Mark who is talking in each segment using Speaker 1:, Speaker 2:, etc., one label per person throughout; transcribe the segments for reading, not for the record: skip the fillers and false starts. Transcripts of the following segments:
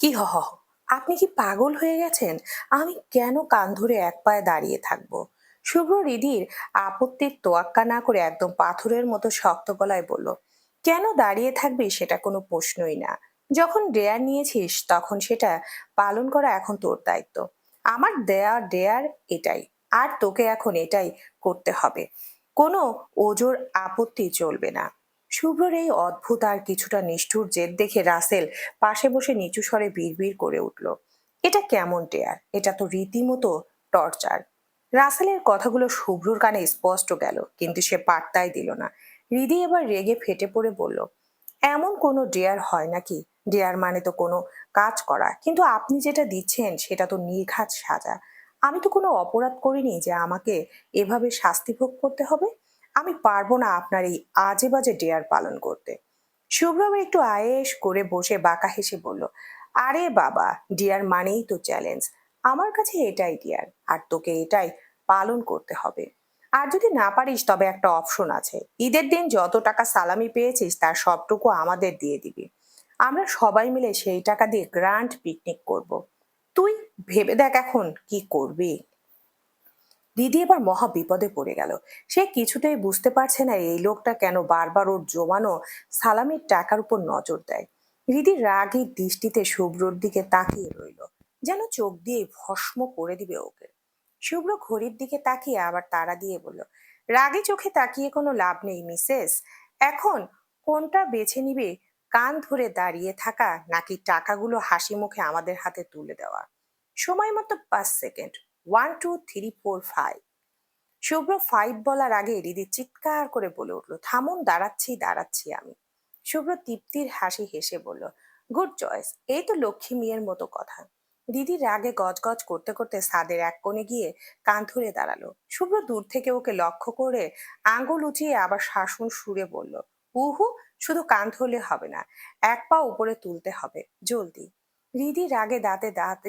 Speaker 1: কি হ হ হ? আপনি কি পাগল হয়ে গেছেন? আমি কেন কান ধরে এক পায়ে দাঁড়িয়ে থাকবো? শুভ্র রিধির আপত্তির তোয়াক্কা না করে একদম পাথরের মতো শক্ত গলায় বলল, কেন দাঁড়িয়ে থাকবি সেটা কোনো প্রশ্নই না। যখন ডেয়ার নিয়েছিস তখন সেটা পালন করা এখন তোর দায়িত্ব। আমার দেয়া ডেয়ার এটাই, আর তোকে এখন এটাই করতে হবে। কোনো ওজোর আপত্তি চলবে না। শুভ্রর এই অদ্ভুত আর কিছুটা নিষ্ঠুর জেদ দেখে রাসেল পাশে বসে নিচু স্বরে বিড়বিড় করে উঠল, এটা কেমন টেয়ার? এটা তো রীতিমতো টর্চার। রাসেলের কথাগুলো শুভ্রর কানে স্পষ্ট গেল, কিন্তু সে পাত্তাই দিল না। হৃদি এবার রেগে ফেটে পড়ে বলল, এমন কোনো ডেয়ার হয় নাকি? ডেয়ার মানে তো কোনো কাজ করা, কিন্তু আপনি যেটা দিচ্ছেন সেটা তো নির্ঘাত সাজা। আমি তো কোনো অপরাধ করিনি যে আমাকে এভাবে শাস্তি ভোগ করতে হবে। আমি পারবো না আপনার এই আজে বাজে ডেয়ার পালন করতে। শুভ্রম একটু আয়েশ করে বসে বাঁকা হেসে বলল, আরে বাবা, ডিয়ার মানেই তো চ্যালেঞ্জ। আমার কাছে এটাই ডিয়ার, আর তোকে এটাই পালন করতে হবে। আর যদি না পারিস তবে একটা অপশন আছে, ঈদের দিন যত টাকা সালামি পেয়েছিস তার সবটুকু আমাদের দিয়ে দিবি। আমরা সবাই মিলে সেই টাকা দিয়ে গ্র্যান্ড পিকনিক করব। তুই ভেবে দেখ এখন কি করবি। দিদি এবার মহা বিপদে পড়ে গেল। সে কিছুতেই বুঝতে পারছে না এই লোকটা কেন বারবার ওর জমানো সালামির টাকার উপর নজর দেয়। দিদি রাগী দৃষ্টিতে শুভ্রর দিকে তাকিয়ে রইল, যেন চোখ দিয়ে ভস্ম করে দিবে ওকে। শুভ্র ঘড়ির দিকে তাকিয়ে আবার তাড়া দিয়ে বলল, রাগী চোখে তাকিয়ে কোনো লাভ নেই মিসেস। এখন কোনটা বেছে নিবে? কান ধরে দাঁড়িয়ে থাকা নাকি টাকাগুলো হাসি মুখে আমাদের হাতে তুলে দেওয়া? সময় মতো 5 সেকেন্ড। 1 2 3 4 5। শুভ্র 5 বলার আগে রিদি চিৎকার করে বলে উঠলো, থামুন, দাঁড়াচ্ছি দাঁড়াচ্ছি আমি। শুভ্র তৃপ্তির হাসি হেসে বলল, গুড চয়েস, এই তো লক্ষ্মী মেয়ের মতো কথা। দিদি রাগে গজগজ করতে করতে ছাদের এক কোণে গিয়ে কান ধরে দাঁড়ালো। শুভ্র দূর থেকে ওকে লক্ষ্য করে আঙ্গুল উঁচিয়ে আবার শাসন সুরে বলল, উহু, শুধু কান ধরলে হবে না, এক পা উপরে তুলতে হবে, জলদি। রিদি রাগে দাঁতে দাঁতে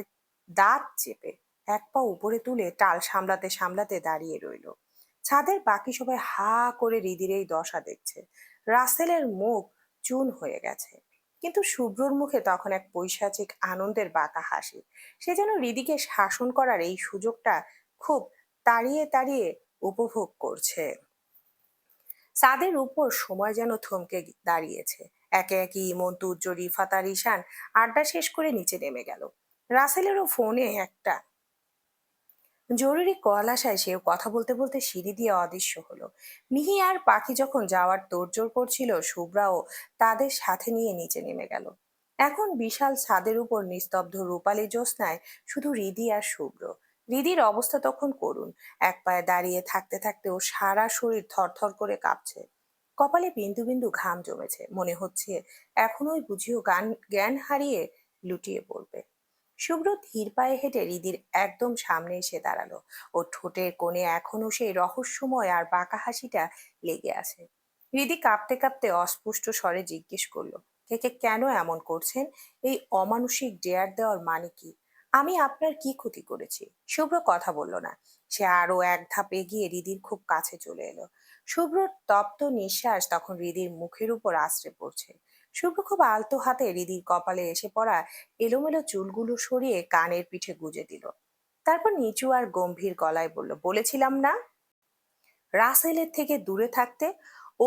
Speaker 1: দাঁত চেপে এক পা উপরে তুলে টাল সামলাতে সামলাতে দাঁড়িয়ে রইল। ছাদের বাকি সবাই হা করে রিদির এই দশা দেখছে। রাসেলের মুখ চুন হয়ে গেছে, কিন্তু শুভ্রর মুখে তখন এক পৈশাচিক আনন্দের বাঁকা হাসি। সে যেন রিদিকে শাসন করার এই সুযোগটা খুব তাড়িয়ে তাড়িয়ে উপভোগ করছে। ছাদের উপর সময় যেন থমকে দাঁড়িয়েছে। একে একে ইমন, তুর্য, রিফাত আর ঈশান আড্ডা শেষ করে নিচে নেমে গেল। রাসেলেরও ফোনে একটা জরুরি কল আসায় সেও কথা বলতে বলতে সিঁড়ি দিয়ে অদৃশ্য হলো। মিহি আর পাখি যখন যাওয়ার তোড়জোড় করছিল, শুভ্রাও তাদের সাথে নিয়ে নিচে নেমে গেল। এখন বিশাল ছাদের উপর নিস্তব্ধ রূপালী জ্যোৎস্নায় শুধু রিদি আর শুভ্র। রিদির অবস্থা তখন করুণ। এক পায়ে দাঁড়িয়ে থাকতে থাকতে ও সারা শরীর থরথর করে কাঁপছে। কপালে বিন্দু বিন্দু ঘাম জমেছে, মনে হচ্ছে এখনোই বুঝিও জ্ঞান হারিয়ে লুটিয়ে পড়বে। শুভ্র ধীর পায়ে হেঁটে রিদির একদম সামনে এসে দাঁড়ালো। ওর ঠোঁটের কোণে এখনো সেই রহস্যময় আর বাঁকা হাসিটা লেগে আছে। রিদি কাঁপতে কাঁপতে অস্পষ্ট স্বরে জিজ্ঞেস করলো, কে কে কেন এমন করছেন? এই অমানুষিক ডেয়ার দেওয়ার মানে কি? আমি আপনার কি ক্ষতি করেছি? শুভ্র কথা বলল না। সে আরো এক ধাপ এগিয়ে রিদির খুব কাছে চলে এলো। শুভ্রর তপ্ত নিঃশ্বাস তখন রিদির মুখের উপর আছড়ে পড়ছে। শুভ্র খুব আলতো হাতে রিদির কপালে এসে পড়া এলোমেলো চুলগুলো সরিয়ে কানের পিঠে গুজে দিল। তারপর নিচু আর গম্ভীর গলায় বলল, বলেছিলাম না রাসেলের থেকে দূরে থাকতে?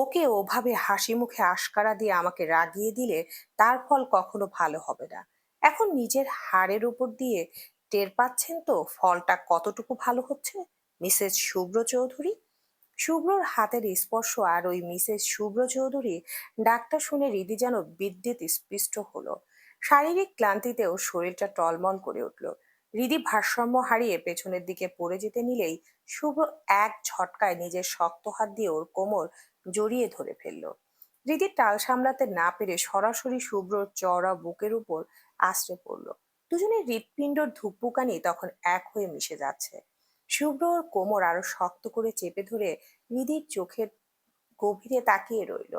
Speaker 1: ওকে ওভাবে হাসি মুখে আশকারা দিয়ে আমাকে রাগিয়ে দিলে তার ফল কখনো ভালো হবে না। এখন নিজের হাড়ের উপর দিয়ে টের পাচ্ছেন তো ফলটা কতটুকু ভালো হচ্ছে, মিসেস শুভ্র চৌধুরী। শুভ্রর হাতের স্পর্শ আর ওই মিসেস শুভ্র চৌধুরী ডাকটা শুনে হৃদি যেন বিদ্যুৎ স্পৃষ্ট হলো। শারীরিক ক্লান্তিতেও শরীরটা টলমল করে উঠল। হৃদি ভারসাম্য হারিয়ে পেছনের দিকে পড়ে যেতে নিলেই শুভ্র এক ঝটকায় নিজের শক্ত হাত দিয়ে ওর কোমর জড়িয়ে ধরে ফেলল। হৃদি টাল সামলাতে না পেরে সরাসরি শুভ্রর চওড়া বুকের উপর আছড়ে পড়ল। দুজনের হৃৎপিণ্ডর ধুকপুকানি তখন এক হয়ে মিশে যাচ্ছে। শুভ্র ওর কোমর আরো শক্ত করে চেপে ধরে হৃদির চোখের গভীরে তাকিয়ে রইল।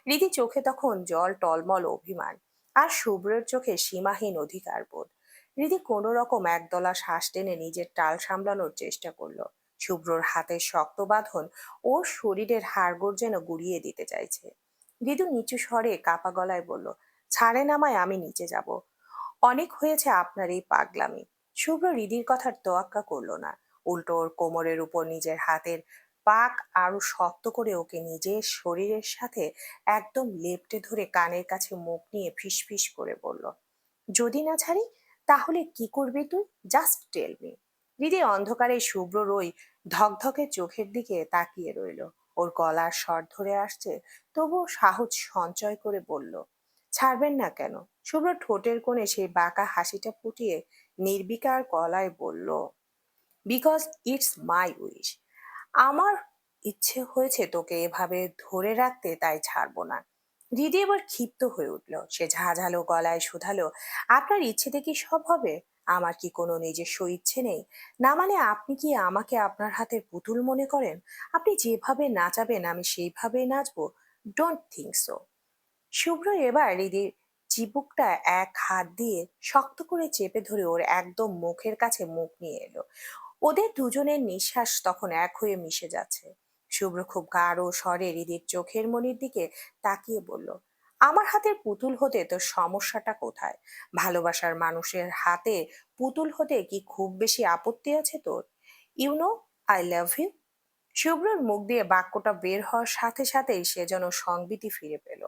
Speaker 1: হৃদি চোখে তখন জল টলমল অভিমান, আর শুভ্রের চোখে সীমাহীন অধিকার বোধ। হৃদি কোনো রকম একদলা শ্বাস টেনে নিজের টাল সামলানোর চেষ্টা করলো। শুভ্রর হাতের শক্ত বাঁধন ওর শরীরের হাড়গোড় যেন গুড়িয়ে দিতে চাইছে। হৃদু নিচু স্বরে কাপা গলায় বলল, ছাড়েন আমায়, আমি নিচে যাব। অনেক হয়েছে আপনার এই পাগলামি। শুভ্র হৃদির কথার তোয়াক্কা করলো না। উল্টো ওর কোমরের উপর নিজের হাতের পাক আরো শক্ত করে ওকে নিজের শরীরের সাথে একদম লেপ্টে ধরে কানের কাছে মুখ নিয়ে ফিসফিস করে বলল, যদি না ছাড়ি তাহলে কি করবি তুই? Just tell me. হৃদি অন্ধকারে শুভ্রর ওই ধকধকে চোখের দিকে তাকিয়ে রইল। ওর গলার স্বর ধরে আসছে, তবুও সাহস সঞ্চয় করে বলল, ছাড়বেন না কেন? শুভ্র ঠোঁটের কোণে সেই বাঁকা হাসিটা ফুটিয়ে নির্বিকার গলায় বলল, বিকজ ইটস মাই উইশ। আমার ইচ্ছে হয়েছে তোকে এভাবে ধরে রাখতে, তাই ছাড়বো না। দিদি এবার ক্ষিপ্ত হয়ে উঠল। সে ঝাঁঝালো গলায় শুধালো, আপনার ইচ্ছেতে কি সব হবে? আমার কি কোনো নিজস্ব ইচ্ছে নেই? না মানে আপনি কি আমাকে আপনার হাতের পুতুল মনে করেন? আপনি যেভাবে নাচাবেন আমি সেইভাবেই নাচবো? Don't think so. শুভ্র এবার হৃদির চিবুকটা এক হাত দিয়ে শক্ত করে চেপে ধরে ওর একদম মুখের কাছে মুখ নিয়ে এলো। ওদের দুজনের নিঃশ্বাস তখন এক হয়ে মিশে যাচ্ছে। শুভ্র খুব গাঢ় স্বরে হৃদির চোখের মনির দিকে তাকিয়ে বলল, আমার হাতের পুতুল হতে তোর সমস্যাটা কোথায়? ভালোবাসার মানুষের হাতে পুতুল হতে কি খুব বেশি আপত্তি আছে তোর? You know, I love you. শুভ্রর মুখ দিয়ে বাক্যটা বের হওয়ার সাথে সাথেই সে যেন সংবিতি ফিরে পেল।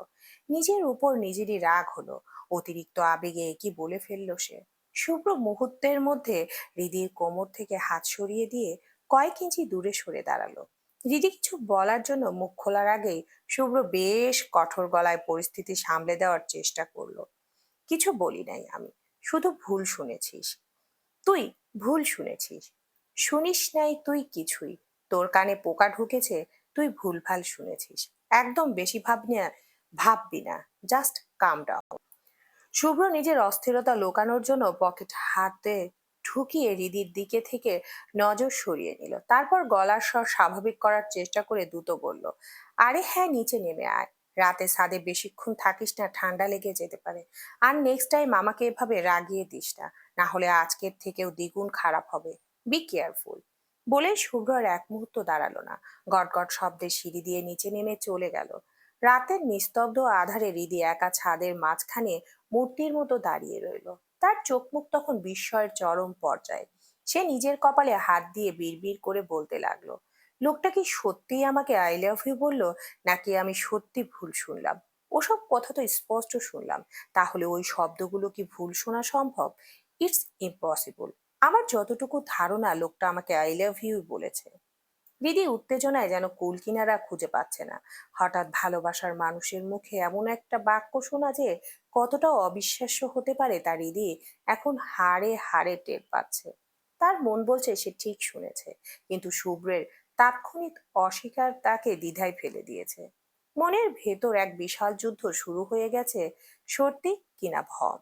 Speaker 1: নিজের উপর নিজেরই রাগ হলো। অতিরিক্ত আবেগে কি বলে ফেললো সে। শুভ্র মুহূর্তের মধ্যে হৃদির কোমর থেকে হাত সরিয়ে দিয়ে কয়েক ইঞ্চি দূরে সরে দাঁড়ালো। হৃদি কিছু বলার জন্য মুখ খোলার আগেই শুভ্র বেশ কঠোর গলায় পরিস্থিতি সামলে দেওয়ার চেষ্টা করলো। কিছু বলি নাই আমি, শুধু ভুল শুনেছিস। তুই ভুল শুনেছিস। শুনিস নাই তুই কিছুই। তোর কানে পোকা ঢুকেছে, তুই ভুলভাল শুনেছিস। একদম বেশি ভাববি না। জাস্ট কাম ডাউন। শুভ্র নিজের অস্থিরতা লোকানোর জন্য পকেট হাতে ঢুকিয়ে হৃদির দিকে থেকে নজর সরিয়ে নিল। তারপর গলার স্বর স্বাভাবিক করার চেষ্টা করে দ্রুত বলল, আরে হ্যাঁ, নিচে নেমে আয়। রাতে ছাদে বেশিক্ষণ থাকিস না, ঠান্ডা লেগে যেতে পারে। আর নেক্সট টাইম আমাকে এভাবে রাগিয়ে দিস না, না হলে আজকের থেকেও দ্বিগুণ খারাপ হবে। Be careful. বলে শুভ্র আর এক মুহূর্ত দাঁড়ালো না। গটগট শব্দে সিঁড়ি দিয়ে নিচে নেমে চলে গেল। রাতের নিস্তব্ধ আধারে হৃদি একা ছাদের মাঝখানে মূর্তির মতো দাঁড়িয়ে রইল। তার চোখ মুখ তখন বিস্ময়ের চরম পর্যায়ে। সে নিজের কপালে হাত দিয়ে বিড়বিড় করে বলতে লাগলো, লোকটা কি সত্যিই আমাকে আই লাভ ইউ বললো, নাকি আমি সত্যি ভুল শুনলাম? ওসব কথা তো স্পষ্ট শুনলাম, তাহলে ওই শব্দগুলো কি ভুল শোনা সম্ভব? It's impossible. আমার যতটুকু ধারণা লোকটা আমাকে আই লাভ ইউ বলেছে। দিদি উত্তেজনায় যেন কুল কিনারা খুঁজে পাচ্ছে না। হঠাৎ ভালোবাসার মানুষের মুখে এমন একটা বাক্য শোনা যে কতটা অবিশ্বাস্য হতে পারে তা দিদি এখন হাড়ে হাড়ে টের পাচ্ছে। তার মন বলছে সে ঠিক শুনেছে, কিন্তু শুভ্রের তাৎক্ষণিক অস্বীকার তাকে দ্বিধায় ফেলে দিয়েছে। মনের ভেতর এক বিশাল যুদ্ধ শুরু হয়ে গেছে, সত্যি কিনা ভ্রম।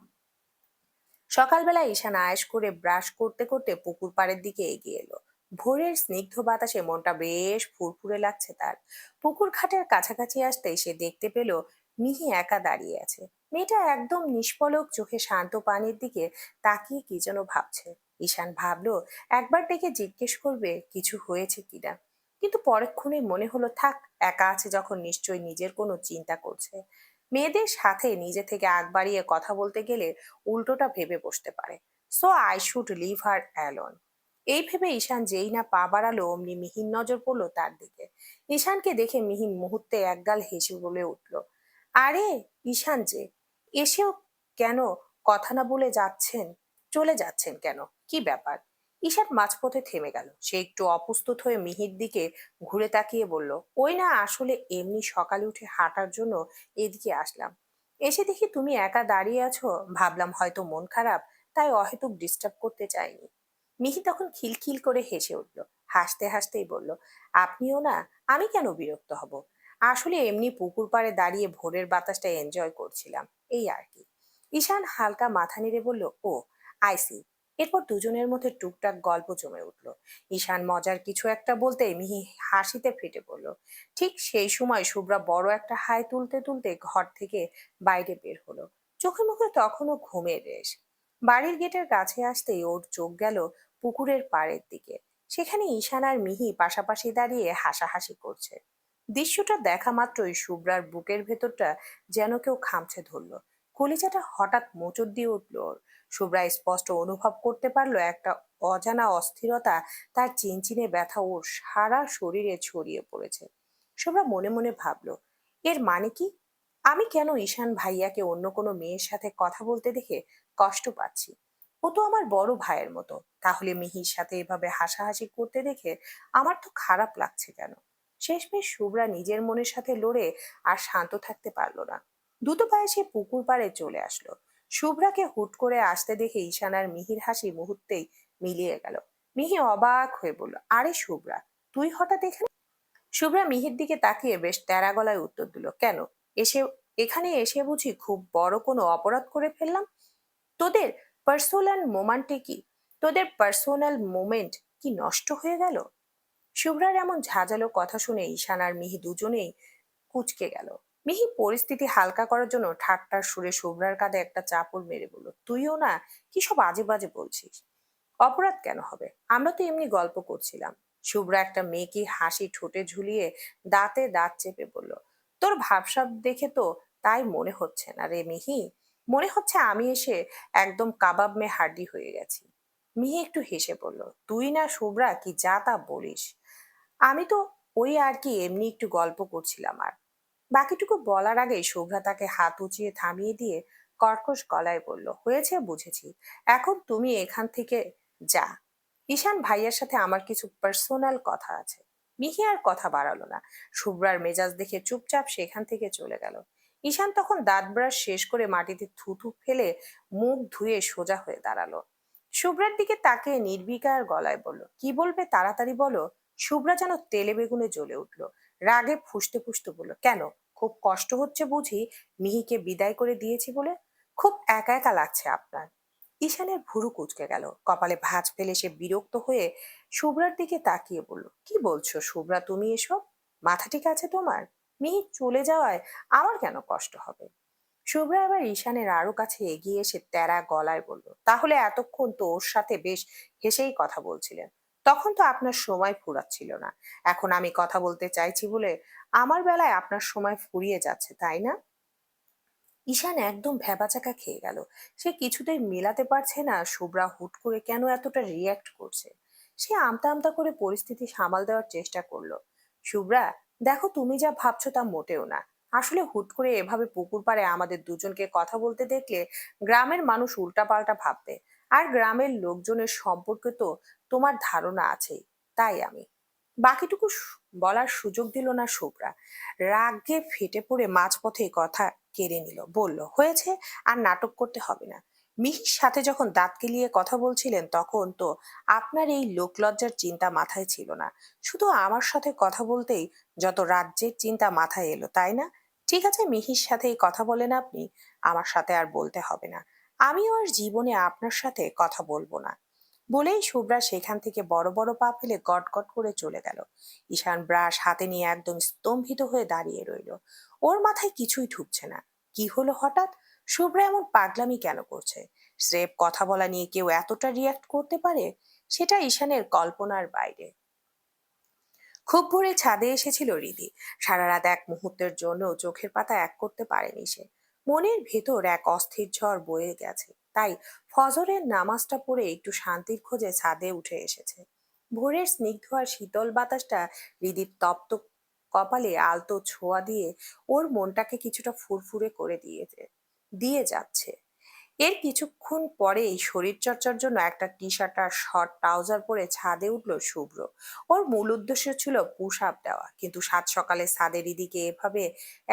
Speaker 1: সকালবেলা ঈশান আয়েশ করে ব্রাশ করতে করতে পুকুর পাড়ের দিকে এগিয়ে এলো। ভোরের স্নিগ্ধ বাতাসে মনটা বেশ ফুরফুরে লাগছে তার। পুকুর ঘাটের কাছাকাছি আসতেই সে দেখতে পেল মিহি একা দাঁড়িয়ে আছে। মেয়েটা একদম নিষ্পলক চোখে শান্ত পানির দিকে তাকিয়ে কি যেন ভাবছে। ঈশান ভাবলো একবার ডেকে জিজ্ঞেস করবে কিছু হয়েছে কিনা, কিন্তু পরক্ষণে মনে হলো থাক, একা আছে যখন নিশ্চয়ই নিজের কোনো চিন্তা করছে। মেয়েদের সাথে নিজে থেকে আগ বাড়িয়ে কথা বলতে গেলে উল্টোটা ভেবে বসতে পারে। So I should leave her alone. এই ভেবে ঈশান যেই না পা বাড়ালো অমনি মিহির নজর পড়লো তার দিকে। ঈশানকে দেখে মিহিন মুহূর্তে একগাল হেসে বলে উঠল, আরে ঈশান যে, এসেও কেন কথা না বলে যাচ্ছেন? চলে যাচ্ছেন কেন? কি ব্যাপার? ঈশান মাঝপথে থেমে গেল। সে একটু অপ্রস্তুত হয়ে মিহির দিকে ঘুরে তাকিয়ে বলল, ওই না, আসলে এমনি সকালে উঠে হাঁটার জন্য এদিকে আসলাম। এসে দেখি তুমি একা দাঁড়িয়ে আছো, ভাবলাম হয়তো মন খারাপ, তাই অহেতুক ডিস্টার্ব করতে চাইনি। মিহি তখন খিলখিল করে হেসে উঠল। হাসতে হাসতেই বলল, আপনিও না? আমি কেন বিরক্ত হব? আসলে এমনি পুকুর পাড়ে দাঁড়িয়ে ভোরের বাতাসটা এনজয় করছিলাম, এই আর কি। ঈশান হালকা মাথা নেড়ে বলল, ও আইসি। এরপর দুজনের মধ্যে টুকটাক গল্প জমে উঠল। ঈশান মজার কিছু একটা বলতে মিহি হাসিতে ফেটে পড়ল। ঠিক সেই সময় শুভ্রা বড় একটা হাই তুলতে তুলতে ঘর থেকে বাইরে বের হলো। চোখে মুখে তখনও ঘুমের রেশ। বাড়ির গেটের কাছে আসতেই ওর চোখ গেল পুকুরের পাড়ের দিকে। সেখানে ঈশান আর মিহি পাশাপাশি দাঁড়িয়ে হাসাহাসি করছে। দৃশ্যটা দেখা মাত্রই শুভ্রার বুকের ভেতরটা যেন কেউ খামছে ধরল। কলিজাটা হঠাৎ মোচড় দিয়ে উঠল ওর। শুভ্রা স্পষ্ট অনুভব করতে পারলো একটা অজানা অস্থিরতা, তার চিনচিনে ব্যথা ওর সারা শরীরে ছড়িয়ে পড়েছে। শুভ্রা মনে মনে ভাবলো, এর মানে কি? আমি কেন ঈশান ভাইয়াকে অন্য কোনো মেয়ের সাথে কথা বলতে দেখে কষ্ট পাচ্ছি? ও তো আমার বড় ভাইয়ের মতো, তাহলে মিহির সাথে এভাবে হাসাহাসি করতে দেখে আমার তো খারাপ লাগছে কেন? শেষমেশ শুভ্রা নিজের মনের সাথে লড়ে আর শান্ত থাকতে পারলো না। দ্রুত পায়ে সে পুকুর পাড়ে চলে আসলো। শুভ্রাকে হুট করে আসতে দেখে ঈশান আর মিহির হাসি মুহূর্তেই মিলিয়ে গেল। মিহি অবাক হয়ে বলল, আরে শুভ্রা, তুই হঠাৎ এখানে? শুভ্রা মিহির দিকে তাকিয়ে বেশ তেরা গলায় উত্তর দিল, কেন? এসে এখানে এসে বুঝি খুব বড় কোনো অপরাধ করে ফেললাম? তোদের পার্সোনাল মোমেন্টে কি তোদের পার্সোনাল মোমেন্ট কি নষ্ট হয়ে গেল? শুভ্রার এমন ঝাঁঝালো কথা শুনে ঈশান আর মিহি দুজনেই কুঁচকে গেল। মিহি পরিস্থিতি হালকা করার জন্য ঠাট্টার সুরে শুভ্রার কাঁধে একটা চাপড় মেরে বলল, তুইও না, কি সব আজে বাজে বলছিস? অপরাধ কেন হবে? আমরা তো এমনি গল্প করছিলাম। শুভ্রা একটা মেয়েকে হাসি ঠোঁটে ঝুলিয়ে দাঁতে দাঁত চেপে বলল, তোর ভাবসাব দেখে তো তাই মনে হচ্ছে না রে মিহি। মনে হচ্ছে আমি এসে একদম কাবাব মে হাড্ডি হয়ে গেছি। মিহি একটু হেসে বলল, তুই না শুভ্রা কি যা তা বলিস। আমি তো ওই আর কি এমনি একটু গল্প করছিলাম। আর বাকিটুকু বলার আগেই শুভ্রা তাকে হাত উঁচিয়ে থামিয়ে দিয়ে কর্কশ গলায় বলল, হয়েছে, বুঝেছি, এখন তুমি এখান থেকে যা। ঈশান ভাইয়ার সাথে আমার কিছু পার্সোনাল কথা আছে। মিহি আর কথা বাড়ালো না। শুভ্রার মেজাজ দেখে চুপচাপ সেখান থেকে চলে গেল। ঈশান তখন দাঁত ব্রাশ শেষ করে মাটিতে থুথু ফেলে মুখ ধুয়ে সোজা হয়ে দাঁড়ালো। শুভ্রার দিকে তাকিয়ে নির্বিকার গলায় বলল, কি বলবে তাড়াতাড়ি বলো। শুভ্রা যেন তেলে বেগুনে জ্বলে উঠল। রাগে ফুঁসতে ফুঁসতে বলল, কেন? খুব কষ্ট হচ্ছে বুঝি মিহিকে বিদায় করে দিয়েছি বলে? খুব একা একা লাগছে আপনার? ঈশানের ভুরু কুঁচকে গেল, কপালে ভাঁজ ফেলে সে বিরক্ত হয়ে শুভ্রার দিকে তাকিয়ে বলল, কি বলছো শুভ্রা তুমি এসব? মাথা ঠিক আছে তোমার? মিহি চলে যাওয়ায় আমার কেন কষ্ট হবে? শুভ্রা এবার ঈশানের আরো কাছে এগিয়ে এসে তেরা গলায় বলল, তাহলে এতক্ষণ তো ওর সাথে বেশ হেসেই কথা বলছিলেন, তখন তো আপনার সময় ফুরাচ্ছিল না। এখন আমি কথা বলতে চাইছি বলে আমার বেলায় আপনার সময় ফুরিয়ে যাচ্ছে, তাই না? ঈশান একদম ভ্যাবাচাকা খেয়ে গেল। সে কিছুতেই মেলাতে পারছে না শুভ্রা হুট করে কেন এতটা রিয়্যাক্ট করছে। সে আমতা আমতা করে পরিস্থিতি সামাল দেওয়ার চেষ্টা করলো। শুভ্রা, দেখো, তুমি যা ভাবছো তা মোটেও না। আসলে হুট করে এভাবে পুকুর পাড়ে আমাদের দুজনকে কথা বলতে দেখলে গ্রামের মানুষ উল্টাপাল্টা ভাববে। আর গ্রামের লোকজনের সম্পর্কে তো তোমার ধারণা আছেই। তাই আমি বাকিটুকু বলার সুযোগ দিল না শুভ্রা। রাগে ফেটে পড়ে মাঝপথে কথা কেড়ে নিল, বলল, হয়েছে, আর নাটক করতে হবে না। মিহির সাথে যখন দাঁত কেলিয়ে কথা বলছিলেন তখন তো আপনার এই লোকলজ্জার চিন্তা মাথায় ছিল না। শুধু আমার সাথে কথা বলতেই যত রাজ্যের চিন্তা মাথায় এলো, তাই না? ঠিক আছে, মিহির সাথেই কথা বলেন আপনি, আমার সাথে আর বলতে হবে না। আমিও আর জীবনে আপনার সাথে কথা বলবো না। বলেই শুভ্রা সেখান থেকে বড় বড় পা ফেলে গটগট করে চলে গেল। ঈশান ব্রাশ হাতে নিয়ে একদম স্তম্ভিত হয়ে দাঁড়িয়ে রইল। ওর মাথায় কিছুই ঢুকছে না। কি হলো হঠাৎ? শুভ্রা এমন পাগলামি কেন করছে? স্রেফ কথা বলা নিয়ে কেউ এতটা রিয়াক্ট করতে পারে? সেটা ঈশানের কল্পনার বাইরে। খুব ভোরে ছাদে এসেছিল রিদি। সারা রাত এক মুহূর্তের জন্য চোখের পাতা এক করতে পারেনি সে। মনের ভেতর এক অস্থির ঝড় বয়ে গেছে, তাই ফজরের নামাজটা পড়ে একটু শান্তির খোঁজে ছাদে উঠে এসেছে। ভোরের স্নিগ্ধ আর শীতল বাতাসটা হৃদির তপ্ত কপালে আলতো ছোঁয়া দিয়ে ওর মনটাকে কিছুটা ফুরফুরে করে দিয়ে যাচ্ছে। এর কিছুক্ষণ পরেই শরীরচর্চার জন্য একটা টি শার্ট আর শর্ট ট্রাউজার পরে ছাদে উঠল শুভ্র। ওর মূল উদ্দেশ্য ছিল পুশ আপ দেওয়া, কিন্তু সাত সকালে ছাদের দিকে এভাবে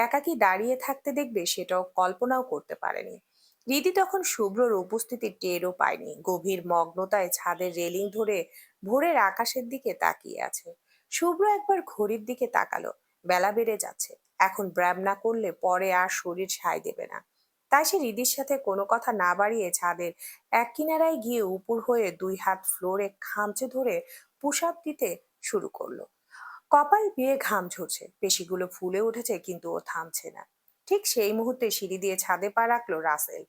Speaker 1: একাকী দাঁড়িয়ে থাকতে দেখবে সেটাও কল্পনাও করতে পারেনি। রিদি তখন শুভ্রর উপস্থিতি টেরও পায়নি। গভীর মগ্নতায় ছাদের রেলিং ধরে ভোরের আকাশের দিকে তাকিয়ে আছে। শুভ্র একবার ঘড়ির দিকে তাকালো। বেলা বেড়ে যাচ্ছে, এখন ব্যায়াম না করলে পরে আর শরীর সায় দেবে না। তাই সে রিদির সাথে কোনো কথা না বাড়িয়ে ছাদের এক কিনারায় গিয়ে উপর হয়ে দুই হাত ফ্লোরে খামচে ধরে পুশ আপ দিতে শুরু করলো। কপাল বেয়ে ঘাম ঝরছে, পেশিগুলো ফুলে উঠেছে, কিন্তু ও থামছে না। ঠিক সেই মুহূর্তে সিঁড়ি দিয়ে ছাদে পা রাখলো রাসেল।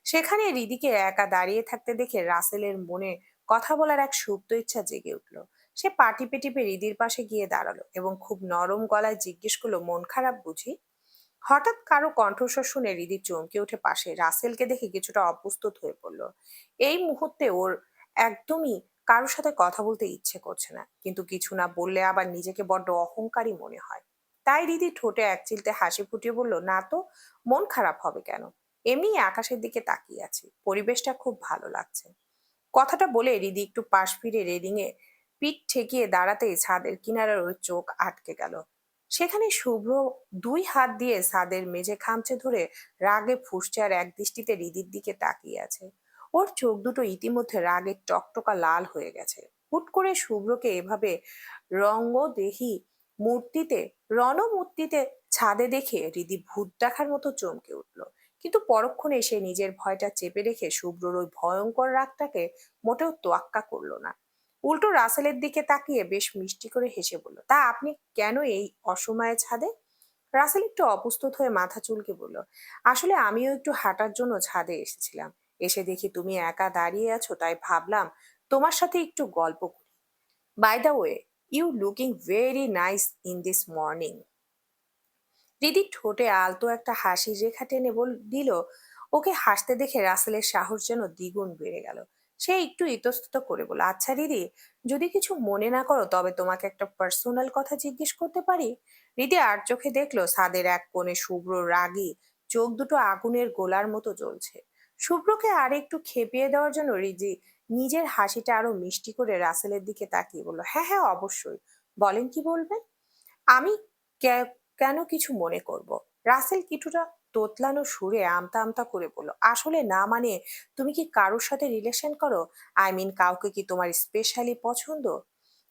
Speaker 1: সেখানে রিদিকে একা দাঁড়িয়ে থাকতে দেখে রাসেলের মনে কথা বলার এক সুপ্ত ইচ্ছা জেগে উঠলো। সে পা টিপে টিপে রিদির পাশে গিয়ে দাঁড়ালো এবং খুব নরম গলায় জিজ্ঞেস করলো, মন খারাপ বুঝি? হঠাৎ কারো কণ্ঠস্বর শুনে হৃদি চমকে উঠে পাশে রাসেলকে দেখে কিছুটা অপ্রস্তুত হয়ে পড়ল। এই মুহূর্তে ওর একদমই কারোর সাথে কথা বলতে ইচ্ছে করছে না, কিন্তু কিছু না বললে আবার নিজেকে বড্ড অহংকারী মনে হয়। তাই হৃদি ঠোঁটে এক চিলতে হাসি ফুটিয়ে বলল, না তো, মন খারাপ হবে কেন? এমনি আকাশের দিকে তাকিয়ে আছি, পরিবেশটা খুব ভালো লাগছে। কথাটা বলে হৃদি একটু পাশ ফিরে রেলিং এ পিঠ ঠেকিয়ে দাঁড়াতেই ছাদের কিনারার ওর চোখ আটকে গেল। সেখানে শুভ্র দুই হাত দিয়ে ছাদের মেঝে খামচে ধরে রাগে ফুঁসছে আর এক দৃষ্টিতে হৃদির দিকে তাকিয়ে আছে। ওর চোখ দুটো ইতিমধ্যে রাগে টকটকা লাল হয়ে গেছে। হুট করে শুভ্রকে এভাবে রঙ্গদেহী মূর্তিতে রণমূর্তিতে ছাদে দেখে হৃদি ভূত দেখার মতো চমকে উঠল। কিন্তু পরক্ষণে সে নিজের ভয়টা চেপে রেখে শুভ্রর ওই ভয়ঙ্কর রাগটাকে মোটেও তোয়াক্কা করলো না। উল্টো রাসেলের দিকে তাকিয়ে বেশ মিষ্টি করে হেসে বলল, তা আপনি কেন এই অসময়ে ছাদে? রাসেল একটু অপ্রস্তুত হয়ে মাথা চুলকে বলল, আসলে আমিও একটু হাঁটার জন্য ছাদে এসেছিলাম। এসে দেখি তুমি একা দাঁড়িয়ে আছো, তাই ভাবলাম তোমার সাথে একটু গল্প করি। By the way, you looking very nice in this morning. হৃদির ঠোঁটে আলতো একটা হাসির রেখা টেনে দিল। ওকে হাসতে দেখে রাসেলের সাহস যেন দ্বিগুণ বেড়ে গেল। সে একটু ইতস্তত করে বলল, আচ্ছা দিদি, যদি কিছু মনে না করো তবে তোমাকে একটা পার্সোনাল কথা জিজ্ঞেস করতে পারি? হৃদি আর চোখে দেখলো ছাদের এক কোণে শুভ্র রাগী চোখ দুটো আগুনের গোলার মতো জ্বলছে। শুভ্রকে আর একটু খেপিয়ে দেওয়ার জন্য হৃদি নিজের হাসিটা আরো মিষ্টি করে রাসেলের দিকে তাকিয়ে বলল, হ্যাঁ হ্যাঁ অবশ্যই, বলেন কি বলবেন। আমি কেন কিছু মনে করব? রাসেল কিছুটা তোতলানো সুরে আমতা আমতা করে বলল, আসলে না মানে, তুমি কি কারোর সাথে রিলেশন করো? আই মিন, কাউকে কি তোমার স্পেশালি পছন্দ?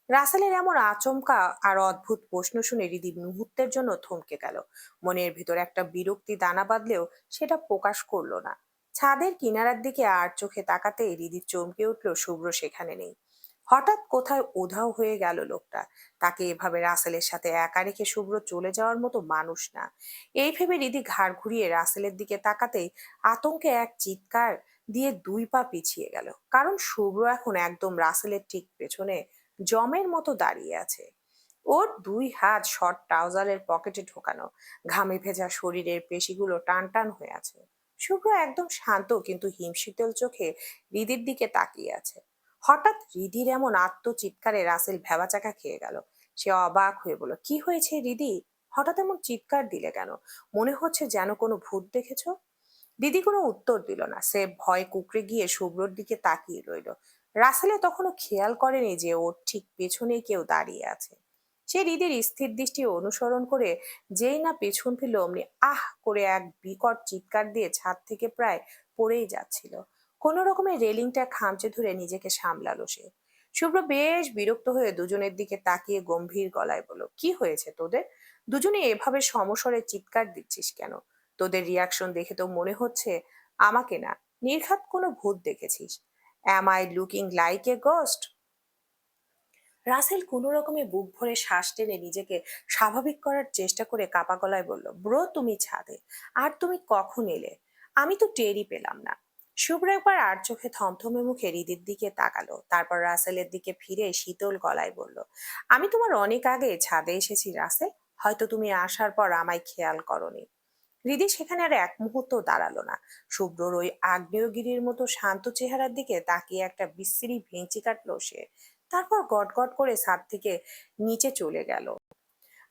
Speaker 1: রাসেলের এমন আচমকা আর অদ্ভুত প্রশ্ন শুনে হৃদি মুহূর্তের জন্য থমকে গেল। মনের ভিতর একটা বিরক্তি দানা বাঁধলেও সেটা প্রকাশ করলো না। ছাদের কিনারার দিকে আর চোখে তাকাতে হৃদি চমকে উঠল, শুভ্র সেখানে নেই। হঠাৎ কোথায় উধাও হয়ে গেল লোকটা। তাকে এভাবে রাসেলের সাথে একা রেখে শুভ্র চলে যাওয়ার মতো মানুষ না। এই ভেবে হৃদি ঘাড় ঘুরিয়ে রাসেলের দিকে তাকাতেই আতঙ্কে এক চিৎকার দিয়ে দুই পা পিছিয়ে গেল, কারণ শুভ্র এখন একদম রাসেলের ঠিক পেছনে জমের মতো দাঁড়িয়ে আছে। ওর দুই হাত শর্ট ট্রাউজারের পকেটে ঢোকানো, ঘামে ভেজা শরীরের পেশিগুলো টান টান হয়ে আছে। শুভ্র একদম শান্ত কিন্তু হিমশীতল চোখে হৃদির দিকে তাকিয়ে আছে। হঠাৎ হৃদির এমন আত্মচিৎকারে রাসেল ভ্যাবাচাকা খেয়ে গেল। সে অবাক হয়ে বলল, কি হয়েছে হৃদি? হঠাৎ এমন চিৎকার দিলে কেন? মনে হচ্ছে যেন কোনো ভূত দেখেছো। দিদি কোনো উত্তর দিল না। সে ভয় কুকড়ে গিয়ে শুভ্রর দিকে তাকিয়ে রইল। রাসেলে তখনও খেয়াল করেনি যে ওর ঠিক পেছনেই কেউ দাঁড়িয়ে আছে। সে হৃদির স্থির দৃষ্টি অনুসরণ করে যেই না পেছন ফিরল, অমনি আহ করে এক বিকট চিৎকার দিয়ে ছাদ থেকে প্রায় পড়েই যাচ্ছিল। কোনো রকমে রেলিংটা খামচে ধরে নিজেকে সামলালো সে। শুভ্র বেশ বিরক্ত হয়ে দুজনের দিকে তাকিয়ে গম্ভীর গলায় বলল, কি হয়েছে তোদের? দুজনে এভাবে সমস্বরে চিৎকার দিচ্ছিস কেন? তোদের রিয়াকশন দেখে তো মনে হচ্ছে আমাকে না, নির্ঘাত কোনো ভূত দেখেছিস। Am I looking like a ghost? Rasel কোনো রকমে বুক ভরে শ্বাস টেনে নিজেকে স্বাভাবিক করার চেষ্টা করে কাপা গলায় বলল, ব্রো তুমি ছাদে, আর তুমি কখন এলে? আমি তো টেরই পেলাম না। শুভ্র একবার আর চোখে থমথমে মুখে হৃদির দিকে তাকালো, তারপর রাসেলের দিকে ফিরে শীতল গলায় বলল, আমি তোমার অনেক আগে ছাদে এসেছি রাসেল, হয়তো তুমি আসার পর আমায় খেয়াল করনি। হৃদি সেখানে আর এক মুহূর্ত দাঁড়ালো না। শুভ্রর ওই আগ্নেয়গিরির মতো শান্ত চেহারার দিকে তাকিয়ে একটা বিশ্রী ভেঙচি কাটলো সে। তারপর গটগট করে ছাদ থেকে নিচে চলে গেল।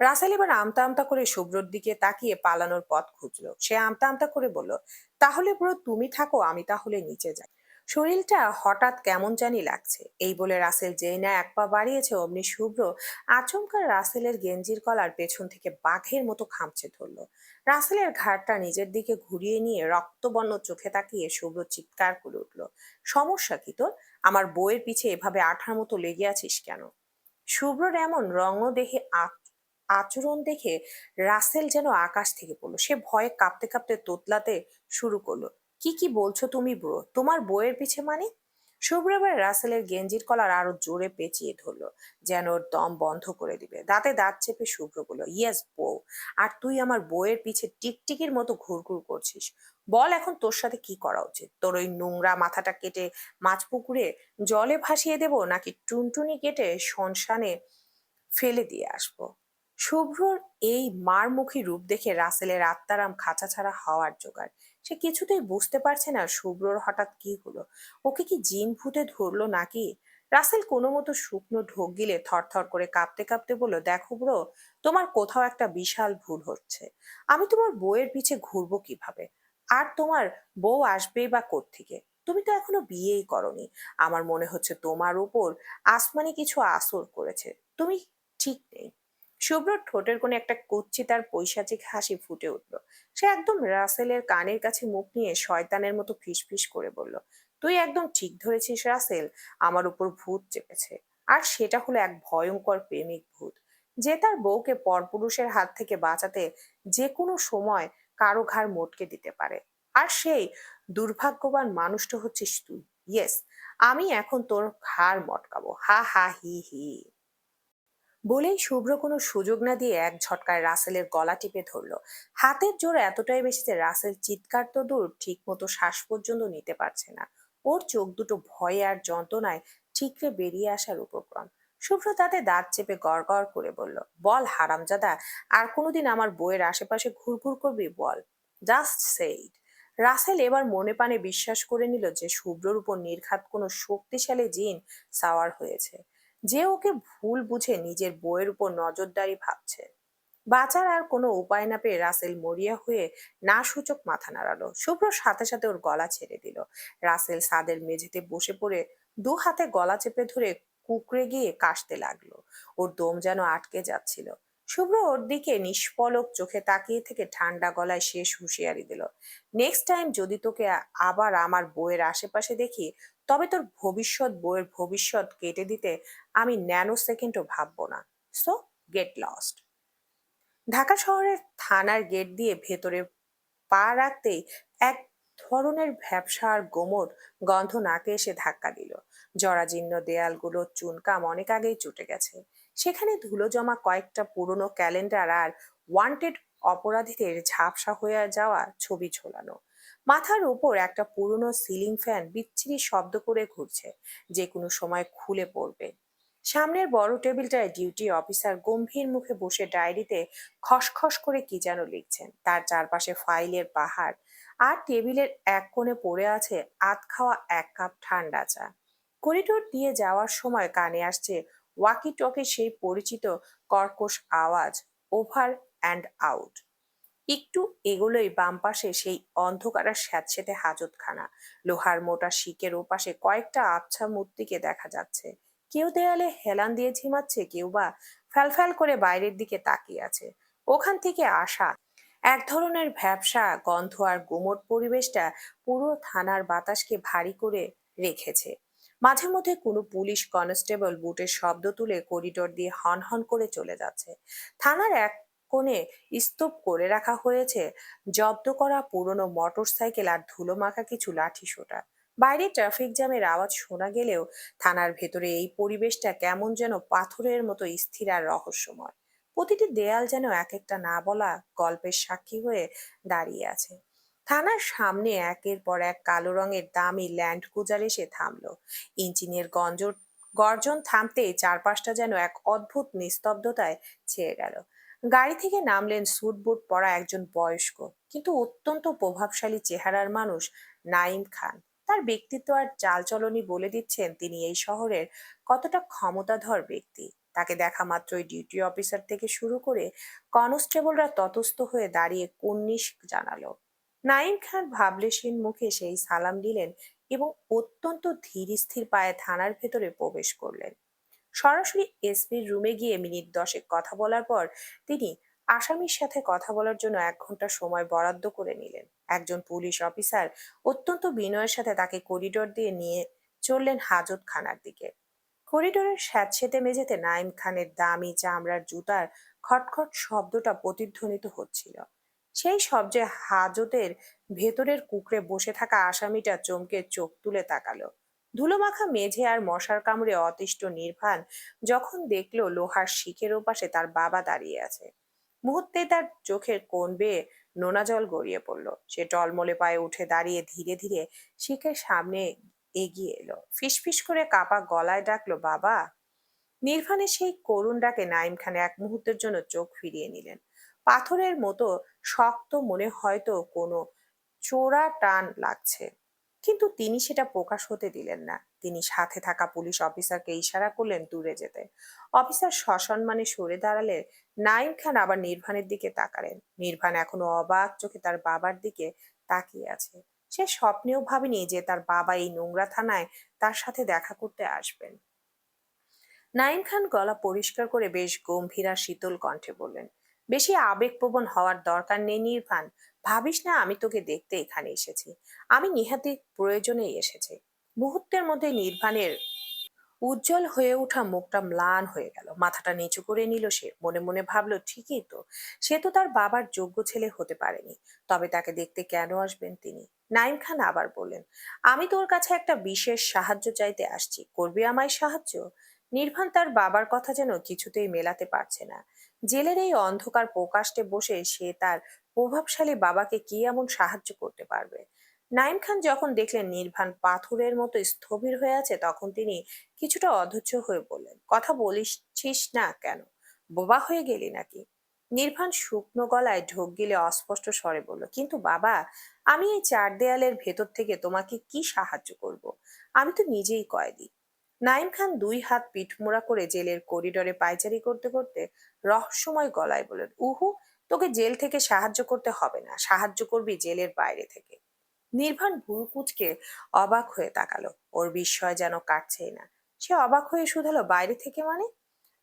Speaker 1: রাসেল এবার আমতা আমতা করে শুভ্রর দিকে তাকিয়ে পালানোর পথ খুঁজলো। সে আমতা আমতা করে বলল, তাহলে ব্রো তুমি থাকো, আমি তাহলে নিচে যাই। শরীরটা হঠাৎ কেমন জানি লাগছে। এই বলে রাসেল যেই না এক পা বাড়িয়েছে, অমনি শুভ্র আচমকা রাসেলের গেঞ্জির কলার পেছন থেকে বাঘের মতো খামচে ধরলো। রাসেলের ঘাড়টা নিজের দিকে ঘুরিয়ে নিয়ে রক্তবর্ণ চোখে তাকিয়ে শুভ্র চিৎকার করে উঠল, সমস্যা কি তোর? আমার বউয়ের পিছে এভাবে আঠার মতো লেগে আছিস কেন? শুভ্রর এমন রঙ্গদেহে আচরণ দেখে রাসেল যেন আকাশ থেকে পড়লো। সে ভয়ে কাঁপতে কাঁপতে তোতলাতে শুরু করলো, কি কি বলছো তুমি ব্রো? তোমার বইয়ের পিছে মানে? শুভ্র এবার রাসেলের গেঞ্জির কলার আরো জোরে পেঁচিয়ে ধরলো, যেন ওর দম বন্ধ করে দিবে। দাঁতে দাঁত চেপে শুভ্র বলল, ইয়েস বউ, আর তুই আমার বইয়ের পিছে টিকটিকির মতো ঘুরঘুর করছিস। বল এখন তোর সাথে কি করা উচিত? তোর ওই নোংরা মাথাটা কেটে মাছ পুকুরে জলে ভাসিয়ে দেব, নাকি টুনটুনি কেটে শ্মশানে ফেলে দিয়ে আসবো? শুভ্রর এই মারমুখী রূপ দেখে রাসেলের আত্মারাম খাঁচা ছাড়া হওয়ার জোগাড়। সে কিছুতেই বুঝতে পারছে না শুভ্রর হঠাৎ কি হলো। ওকে কি জিন ভূতে ধরলো নাকি? রাসেল কোনো মতো শুকনো ঢোক গিলে থরথর করে কাঁপতে কাঁপতে বলল, দেখো ব্রো, তোমার কোথাও একটা বিশাল ভুল হচ্ছে। আমি তোমার বউয়ের পিছে ঘুরবো কিভাবে? আর তোমার বউ আসবেই বা কোত্থেকে? তুমি তো এখনো বিয়েই করনি। আমার মনে হচ্ছে তোমার উপর আসমানি কিছু আসর করেছে। তুমি ঠিক নেই। শুভ্রর ঠোঁটের কোণে একটা কুৎসিত আর পৈশাচিক হাসি ফুটে উঠল। সে একদম রাসেলের কানের কাছে মুখ নিয়ে শয়তানের মতো ফিসফিস করে বলল, তুই একদম ঠিক ধরেছিস রাসেল। আমার উপর ভূত চেপেছে। আর সেটা হলো এক ভয়ঙ্কর প্রেমিক ভূত, যে তার বউকে পরপুরুষের হাত থেকে বাঁচাতে যে কোনো সময় কারো ঘাড় মটকে দিতে পারে। আর সেই দুর্ভাগ্যবান মানুষটা হচ্ছিস তুই। ইয়েস, আমি এখন তোর ঘাড় মটকাবো, হা হা হি হি। বলেই শুভ্র কোনো সুযোগ না দিয়ে এক ঝটকায় রাসেলের গলা টিপে ধরলো। হাতের জোর এতটাই বেশি যে রাসেল চিৎকার তো দূর, ঠিক মতো শ্বাস পর্যন্ত নিতে পারছে না। ওর চোখ দুটো ভয়ে আর যন্ত্রণায় ঠিকরে বেরিয়ে আসার উপক্রম। শুভ্র তাতে দাঁত চেপে গড় করে বলল, বল হারামজাদা, আর কোনোদিন আমার বইয়ের আশেপাশে ঘুরঘুর করবি? বল, জাস্ট সেইড। রাসেল এবার মনে প্রাণে বিশ্বাস করে নিল যে শুভ্রর উপর নির্ঘাত কোনো শক্তিশালী জিন সাওয়ার হয়েছে, যে ওকে ভুল বুঝে নিজের বউয়ের উপর নজরদারি ভাবছে। বাঁচার আর কোনো উপায় না পেয়ে রাসেল মরিয়া হয়ে না সূচক মাথা নাড়ালো। শুভ্র সাথে সাথে ওর গলা ছেড়ে দিল। রাসেল ছাদের মেঝেতে বসে পড়ে দু হাতে গলা চেপে ধরে কুকড়ে গিয়ে কাশতে লাগলো। ওর দম যেন আটকে যাচ্ছিল। শুভ্র ওর দিকে নিষ্পলক চোখে তাকিয়ে থেকে ঠান্ডা গলায় শেষ হুঁশিয়ারি দিল, নেক্সট টাইম যদি তোকে আবার আমার বউয়ের আশেপাশে দেখি, তবে তোর ভবিষ্যৎ বউয়ের ভবিষ্যৎ কেটে দিতে আমি ন্যানো সেকেন্ডও ভাববো না। So get lost. ঢাকা শহরের থানার গেট দিয়ে ভেতরে পা রাখতেই এক ধরনের ভ্যাপসা আর গোমর গন্ধ নাকে এসে ধাক্কা দিল। জরাজীর্ণ দেয়ালগুলো চুনকাম অনেক আগেই চটে গেছে। সেখানে ধুলো জমা কয়েকটা পুরনো ক্যালেন্ডার আর ওয়ান্টেড অপরাধীদের ঝাপসা হয়ে যাওয়া ছবি ঝোলানো। মাথার উপর একটা পুরনো সিলিং ফ্যান বিচ্ছিরি শব্দ করে ঘুরছে, যে কোনো সময় খুলে পড়বে। সামনের বড় টেবিলটায় ডিউটি অফিসার গম্ভীর মুখে বসে ডায়েরিতে খসখস করে কি যেন লিখছেন। তার চারপাশে ফাইলের পাহাড়, আর টেবিলের এক কোণে পড়ে আছে আধ খাওয়া এক কাপ ঠান্ডা চা। করিডোর দিয়ে যাওয়ার সময় কানে আসছে ওয়াকি টকি সেই পরিচিত কর্কশ আওয়াজ, ওভার অ্যান্ড আউট। একটু এগোলেই বাম পাশে সেই অন্ধকার আর স্যাঁতসেঁতে হাজতখানা। লোহার মোটা শিকের ওপাশে কয়েকটা আবছা মূর্তিকে দেখা যাচ্ছে। কেউ দেয়ালে হেলান দিয়ে ঝিমাচ্ছে, কেউ বা ফ্যালফ্যাল করে বাইরের দিকে তাকিয়ে আছে। ওখান থেকে আসা এক ধরনের ভ্যাপসা গন্ধ আর গুমোট পরিবেশটা পুরো থানার বাতাসকে ভারী করে রেখেছে। মাঝে মধ্যে কোনো পুলিশ কনস্টেবল বুটের শব্দ তুলে করিডোর দিয়ে হন হন করে চলে যাচ্ছে। থানার এক কোণে স্তূপ করে রাখা হয়েছে জব্দ করা পুরনো মোটর সাইকেল আর ধুলো মাখা কিছু লাঠি সোটা। বাইরে ট্রাফিক জ্যামের আওয়াজ শোনা গেলেও থানার ভেতরে এই পরিবেশটা কেমন যেন পাথরের মতো স্থির আর রহস্যময়। প্রতিটি দেয়াল যেন এক একটা না বলা গল্পের সাক্ষী হয়ে দাঁড়িয়ে আছে। থানার সামনে একের পর এক কালো রঙের দামি ল্যান্ড ক্রুজার এসে থামলো। ইঞ্জিনের গর্জন থামতেই চারপাশটা যেন এক অদ্ভুত নিস্তব্ধতায় ছেয়ে গেল। গাড়ি থেকে নামলেন স্যুট বুট পরা একজন বয়স্ক কিন্তু অত্যন্ত প্রভাবশালী চেহারার মানুষ, নাইম খান। তার ব্যক্তিত্ব আর চালচলনই বলে দিচ্ছেন তিনি এই শহরের কতটা ক্ষমতাধর ব্যক্তি। তাকে দেখা মাত্রই ডিউটি অফিসার থেকে শুরু করে কনস্টেবলরা ততস্থ হয়ে দাঁড়িয়ে কুর্নিশ জানালো। নাইম খান ভাবলেশীন মুখে সেই সালাম দিলেন এবং অত্যন্ত ধীর স্থির পায়ে থানার ভেতরে প্রবেশ করলেন। সরাসরি এসপির রুমে গিয়ে মিনিট 10 কথা বলার পর তিনি আসামির সাথে কথা বলার জন্য 1 ঘন্টা সময় বরাদ্দ করে নিলেন। একজন পুলিশ অফিসার অত্যন্ত বিনয়ের সাথে তাকে করিডোর দিয়ে নিয়ে চললেন হাজতখানার দিকে। করিডোরের স্যাঁতসেঁতে মেঝেতে নাইম খানের দামি চামড়ার জুতার খটখট শব্দটা প্রতিধ্বনিত হচ্ছিল। সেই শব্দে হাজতের ভেতরের কুকড়ে বসে থাকা আসামিটা চমকে চোখ তুলে তাকালো। ধুলোমাখা মেঝে আর মশার কামড়ে অতিষ্ঠ নির্বাণ যখন দেখলো লোহার শিখের ওপাশে তার বাবা দাঁড়িয়ে আছে, মুহূর্তে তার চোখের কোণ বেয়ে নোনা জল গড়িয়ে পড়ল। সে টলমলে পায়ে উঠে দাঁড়িয়ে ধীরে ধীরে শিখের সামনে এগিয়ে এলো। ফিসফিস করে কাপা গলায় ডাকলো, বাবা। নির্বাণের সেই করুণ ডাকে নাইম খান এক মুহূর্তের জন্য চোখ ফিরিয়ে নিলেন। পাথরের মতো শক্ত মনে হয়তো কোনো চোরা টান লাগছে, কিন্তু তিনি সেটা প্রকাশ হতে দিলেন না। তিনি সাথে থাকা পুলিশ অফিসারকে ইশারা করলেন দূরে যেতে। অফিসার সসম্মানে সরে দাঁড়ালে নাইম খান আবার নির্বাণের দিকে তাকালেন। নির্বাণ এখনো অবাক চোখে তার বাবার দিকে তাকিয়ে আছে। সে স্বপ্নেও ভাবেনি যে তার বাবা এই নোংরা থানায় তার সাথে দেখা করতে আসবেন। নাইম খান গলা পরিষ্কার করে বেশ গম্ভীর আর শীতল কণ্ঠে বললেন, বেশি আবেগপ্রবণ হওয়ার দরকার নেই নির্বাণ। ভাবিস না আমি তোকে দেখতে এখানে এসেছি। আমি নিহাতি প্রয়োজনেই এসেছি। মুহূর্তের মধ্যে নির্বাণের উজ্জ্বল হয়ে ওঠা মুখটা ম্লান হয়ে গেল। মাথাটা নিচু করে নিল সে। মনে মনে ভাবলো, ঠিকই তো, সে তো তার বাবার যোগ্য ছেলে হতে পারেনি, তবে তাকে দেখতে কেন আসবেন তিনি? নাইম খান আবার বললেন, আমি তোর কাছে একটা বিশেষ সাহায্য চাইতে আসছি, করবি আমায় সাহায্য? নির্বাণ তার বাবার কথা যেন কিছুতেই মেলাতে পারছে না। জেলের এই অন্ধকার প্রকাষ্টে বসে সে তার প্রভাবশালী বাবাকে কি এমন সাহায্য করতে পারবে? নাইম খান যখন দেখলেন নির্বাণ পাথরের মতো স্থবির হয়ে আছে, তখন তিনি কিছুটা অধৈর্য হয়ে বললেন, কথা বলিসছিস না কেন? বোবা হয়ে গেলি নাকি? নির্বাণ শুকনো গলায় ঢোক গিলে অস্পষ্ট স্বরে বলল, কিন্তু বাবা, আমি এই চার দেয়ালের ভেতর থেকে তোমাকে কি সাহায্য করব? আমি তো নিজেই কয়েদি। নাইম খান দুই হাত পিঠমোড়া করে জেলের করিডোরে পায়চারি করতে করতে রহস্যময় গলায় বললেন, উহু, তোকে জেল থেকে সাহায্য করতে হবে না, সাহায্য করবি জেলের বাইরে থেকে। নির্বাণ ভুরু কুঁচকে অবাক হয়ে তাকালো। ওর বিস্ময় যেন কাটছেই না। সে অবাক হয়ে শুধালো, বাইরে থেকে মানে?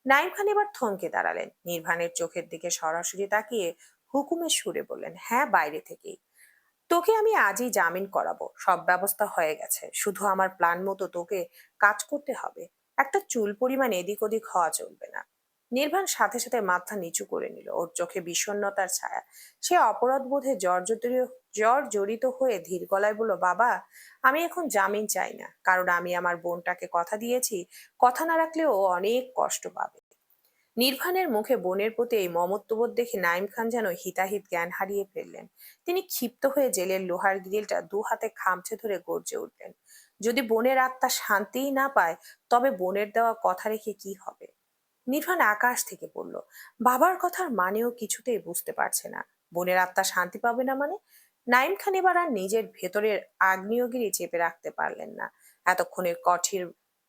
Speaker 1: নাইম খান এবার থমকে দাঁড়ালেন। নির্বাণের চোখের দিকে সরাসরি তাকিয়ে হুকুমের সুরে বললেন, হ্যাঁ, বাইরে থেকেই। তোকে আমি আজই জামিন করাবো, সব ব্যবস্থা হয়ে গেছে, শুধু আমার প্ল্যান মতো তোকে কাজ করতে হবে। একটা চুল পরিমাণ এদিক ওদিক হওয়া চলবে না। নির্বাণ সাথে সাথে মাথা নিচু করে নিল। ওর চোখে বিষণ্ণতার ছায়া। সে অপরাধ বোধে জর্জরিত হয়ে ধীর গলায় বলল, বাবা, আমি এখন জামিন চাই না, কারণ আমি আমার বোনটাকে কথা দিয়েছি। কথা না রাখলেও ও অনেক কষ্ট পাবে। নির্বাণের মুখে বোনের প্রতি এই মমত্ববোধ দেখে নাইম খান যেন হিতাহিত জ্ঞান হারিয়ে ফেললেন। তিনি ক্ষিপ্ত হয়ে জেলের লোহার গ্রিলটা দু হাতে খামচে ধরে গর্জে উঠলেন, যদি বোনের আত্মা শান্তিই না পায়, তবে বোনের দেওয়া কথা রেখে কি হবে? নির্বাণ আকাশ থেকে পড়ল। বাবার কথার মানেও কিছুতেই বুঝতে পারছে না। বোনের আত্মা শান্তি পাবে না মানে? নাইম খান এবার আর নিজের ভেতরের আগ্নেয়গিরি চেপে রাখতে পারলেন না। এতক্ষণের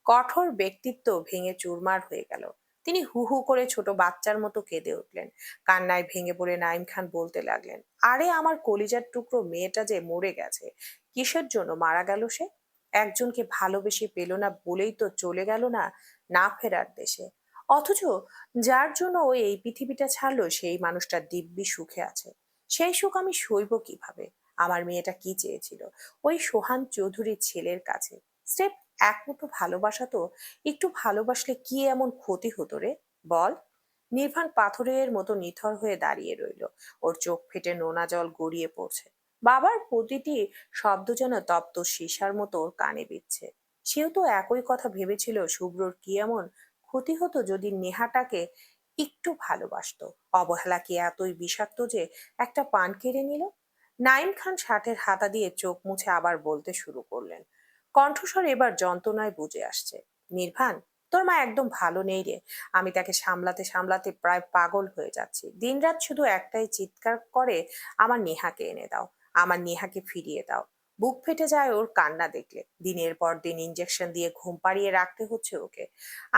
Speaker 1: কঠোর ব্যক্তিত্ব ভেঙে চুরমার হয়ে গেল। তিনি হু হু করে ছোট বাচ্চার মতো কেঁদে উঠলেন। কান্নায় ভেঙে পড়ে নাইম খান বলতে লাগলেন, আরে আমার কলিজার টুকরো মেয়েটা যে মরে গেছে, কিসের জন্য মারা গেল সে? একজনকে ভালোবেসে পেল না বলেই তো চলে গেল না, না ফেরার দেশে। অথচ যার জন্য ও এই পৃথিবীটা ছাড়লো, সেই মানুষটা দিব্যি সুখে আছে। সেই সুখ আমি সইব কিভাবে? আমার মেয়েটা কি চেয়েছিল ওই সোহান চৌধুরীর ছেলের কাছে? স্রেফ এক মুঠো ভালোবাসা তো। একটু ভালোবাসলে কি এমন ক্ষতি হতো রে, বল? নির্বাণ পাথরের মতো নিথর হয়ে দাঁড়িয়ে রইল। ওর চোখ ফেটে নোনা জল গড়িয়ে পড়ছে। বাবার প্রতিটি শব্দ যেন তপ্ত সীসার মতো ওর কানে বিচ্ছে। সেও তো একই কথা ভেবেছিল, শুভ্রর কি এমন ক্ষতি হতো যদি নেহাটাকে একটু ভালোবাসতো? অবহেলা কি এতই বিষাক্ত যে একটা পান কেড়ে নিল? নাইম খান শার্টের হাতা দিয়ে চোখ মুছে আবার বলতে শুরু করলেন। কণ্ঠস্বর এবার যন্ত্রণায় বুঝে আসছে, নির্বাণ, তোর মা একদম ভালো নেই রে। আমি তাকে সামলাতে সামলাতে প্রায় পাগল হয়ে যাচ্ছি। দিনরাত শুধু একটাই চিৎকার করে, আমার নেহাকে এনে দাও, আমার নেহাকে ফিরিয়ে দাও। বুক ফেটে যায় ওর কান্না দেখলে। দিনের পর দিন ইঞ্জেকশন দিয়ে ঘুম পাড়িয়ে রাখতে হচ্ছে ওকে।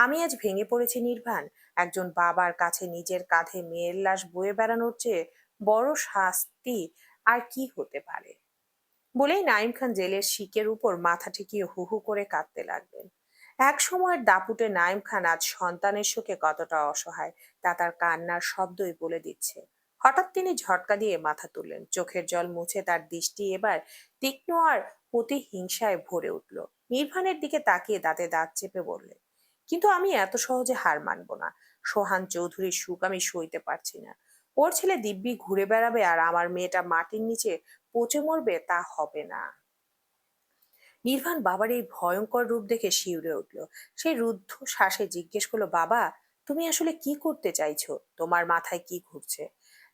Speaker 1: আমি আজ ভেঙে পড়েছি নির্বাণ। একজন বাবার কাছে নিজের কাঁধে মেয়ের লাশ বয়ে বেড়ানোর চেয়ে বড় শাস্তি আর কি হতে পারে? বলেই নাইম খান জেলের শিকের উপর মাথা ঠেকিয়ে হু হু করে কাঁদতে লাগলেন। এক সময়ের দাপুটে নাইম খান আজ সন্তানের শোকে কতটা অসহায়, তা তার কান্নার শব্দই বলে দিচ্ছে। হঠাৎ তিনি ঝটকা দিয়ে মাথা তুললেন। চোখের জল মুছে তার দৃষ্টি এবার তীক্ষ্ণ আর প্রতিহিংসায় ভরে উঠল। নির্বাণের দিকে তাকিয়ে দাঁতে দাঁত চেপে বললেন, কিন্তু আমি এত সহজে হার মানব না। সোহান চৌধুরীর সুখ আমি সইতে পারছি না। ওর ছেলে দিব্যি ঘুরে বেড়াবে আর আমার মেয়েটা মাটির নিচে পচে মরবে, তা হবে না। নির্বাণ বাবার এই ভয়ঙ্কর রূপ দেখে শিউরে উঠল। সে রুদ্ধ শ্বাসে জিজ্ঞেস করলো, বাবা, তুমি আসলে কি করতে চাইছো? তোমার মাথায় কি ঘুরছে?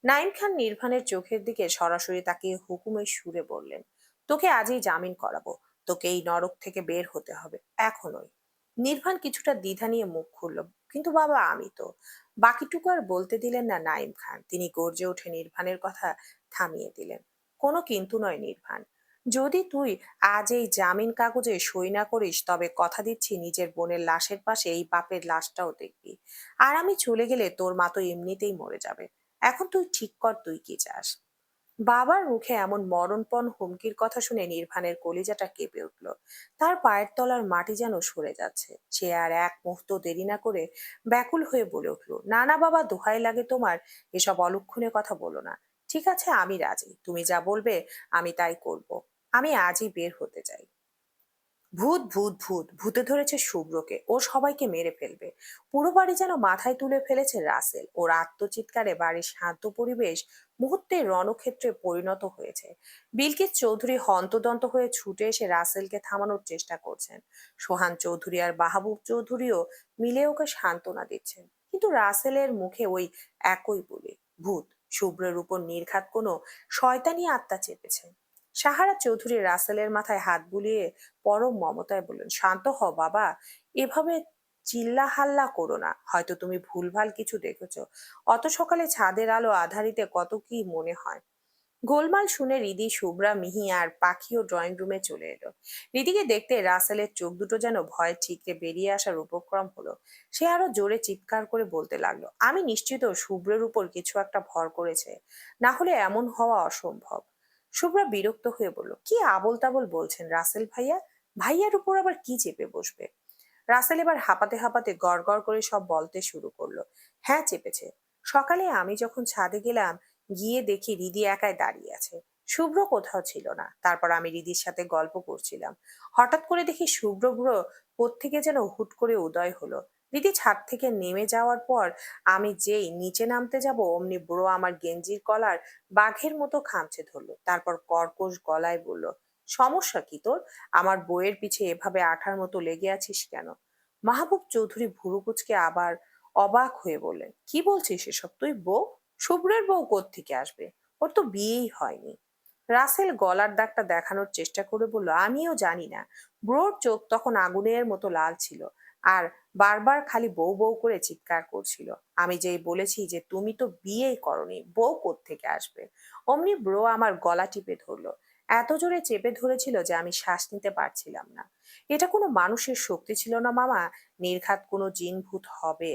Speaker 1: নাইম খান নির্বাণের চোখের দিকে সরাসরি তাকিয়ে হুকুমের সুরে বললেন, তোকে আজই জামিন করাবো। তোকে এই নরক থেকে বের হতে হবে, এখনই। নির্বাণ কিছুটা দ্বিধা নিয়ে মুখ খুলল। কিন্তু বাবা আমি তো। বাকিটুকু আর বলতে দিলেন না নাইম খান। তিনি গর্জে উঠে নির্বাণের কথা থামিয়ে দিলেন। কোনো কিন্তু নয় নির্বাণ, যদি তুই আজ এই জামিন কাগজে সই না করিস তবে কথা দিচ্ছি নিজের বোনের লাশের পাশে এই বাপের লাশটাও দেখবি। আর আমি চলে গেলে তোর মা তো এমনিতেই মরে যাবে। এখন তুই ঠিক কর তুই কি চাস। বাবার মুখে এমন মরণপণ হুমকির কথা শুনে নির্বাণের কলিজাটা কেঁপে উঠল। তার পায়ের তলার মাটি যেন সরে যাচ্ছে। সে আর এক মুহূর্ত দেরি না করে ব্যাকুল হয়ে বলে উঠল, না না বাবা, দোহাই লাগে তোমার, এসব অলক্ষণে কথা বলো না। ঠিক আছে, আমি রাজি, তুমি যা বলবে আমি তাই করব। আমি আজই বের হতে চাই। ভূত ভূত ভূত ভূতে ধরেছে শুভ্রকে, ও সবাইকে মেরে ফেলবে। পুরো বাড়ি যেন মাথায় তুলে ফেলেছে রাসেল। ওর আত্মচিৎকারে বাড়ির শান্ত পরিবেশ মুহূর্তে রণক্ষেত্রে পরিণত হয়েছে। বিলকিস চৌধুরী হন্তদন্ত হয়ে ছুটে এসে রাসেলকে থামানোর চেষ্টা করছেন। সোহান চৌধুরী আর মাহবুব চৌধুরীও মিলে ওকে সান্ত্বনা দিচ্ছেন, কিন্তু রাসেলের মুখে ওই একই বলে, ভূত। শুভ্রের উপর নির্ঘাত কোনো শয়তানি আত্মা চেপেছে। সাহারা চৌধুরী রাসেলের মাথায় হাত বুলিয়ে পরম মমতায় বললেন, শান্ত হ বাবা, এভাবে চিল্লা হাল্লা করো না, হয়তো তুমি ভুলভাল কিছু দেখেছো। অত সকালে ছাদের আলো আধারিতে কত কি মনে হয়। গোলমাল শুনে রিদি, শুভ্রা, মিহি আর পাখিও ড্রয়িং রুমে চলে এলো। রিদিকে দেখতে রাসেলের চোখ দুটো যেন ভয় ঠিকরে বেরিয়ে আসার উপক্রম হলো। সে আরো জোরে চিৎকার করে বলতে লাগলো, আমি নিশ্চিত শুভ্রের উপর কিছু একটা ভর করেছে, না হলে এমন হওয়া অসম্ভব। শুভ্রা বিরক্ত হয়ে বলল, কি আবোল তাবোল বলছেন রাসেল ভাইয়া, ভাইয়ার উপর আবার কি চেপে বসবে। রাসেল এবার হাঁপাতে হাঁপাতে গড় গড় করে সব বলতে শুরু করলো। হ্যাঁ চেপেছে। সকালে আমি যখন ছাদে গেলাম, গিয়ে দেখি রিদি একাই দাঁড়িয়ে আছে। শুভ্র কোথাও ছিল না। তারপর আমি রিদির সাথে গল্প করছিলাম। হঠাৎ করে দেখি শুভ্র বুড়ো কোত্থেকে যেন হুট করে উদয় হলো। রিদি ছাদ থেকে নেমে যাওয়ার পর আমি যেই নিচে নামতে যাব অমনি বুড়ো আমার গেঞ্জির কলার বাঘের মতো খামচে ধরলো। তারপর কর্কশ গলায় বলল, সমস্যা কি তোর? আমার বইয়ের পিছে এভাবে আঠার মতো লেগে আছিস কেন? মাহবুব চৌধুরী ভুরু কুচকে আবার অবাক হয়ে বললেন, কি বলছিস এসব? তুই বউ? শুভ্রের বউ কোত্থেকে আসবে? ওর তো বিয়েই হয়নি। রাসেল গলার দাগটা দেখানোর চেষ্টা করে বলল, আমিও জানি না। ব্রোর চোখ তখন আগুনের মতো লাল ছিল আর বারবার খালি বউ বউ করে চিৎকার করছিল। আমি যেই বলেছি যে তুমি তো বিয়েই করনি, বউ কোত্থেকে আসবে, অমনি ব্রো আমার গলা টিপে ধরলো। এত জোরে চেপে ধরেছিল যে আমি শ্বাস নিতে পারছিলাম না। এটা কোনো মানুষের শক্তি ছিল না মামা, নির্ঘাত কোনো জিন ভূত হবে।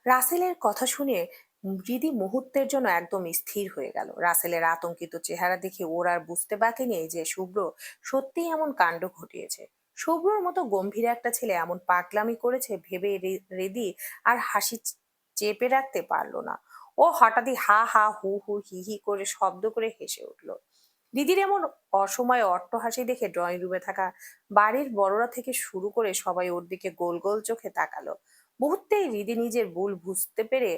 Speaker 1: রাসেলের কথা শুনে হৃদি মুহূর্তের জন্য একদম স্থির হয়ে গেল। রাসেলের আতঙ্কিত চেহারা দেখে ওর আর বুঝতে বাকি নেই যে শুভ্র সত্যিই এমন কাণ্ড ঘটিয়েছে। শুভ্রর মতো গম্ভীর একটা ছেলে এমন পাগলামি করেছে ভেবে হৃদি আর হাসি চেপে রাখতে পারলো না। ও হঠাৎই হা হা হু হু হি হি করে শব্দ করে হেসে উঠল। দিদির এমন অসময়ে অট্টহাসি দেখে ড্রয়িং রুমে থাকা বাড়ির বড়রা থেকে শুরু করে সবাই ওর দিকে গোল গোল চোখে তাকালো। মুহূর্তেই রিদি নিজের ভুল বুঝতে পেরে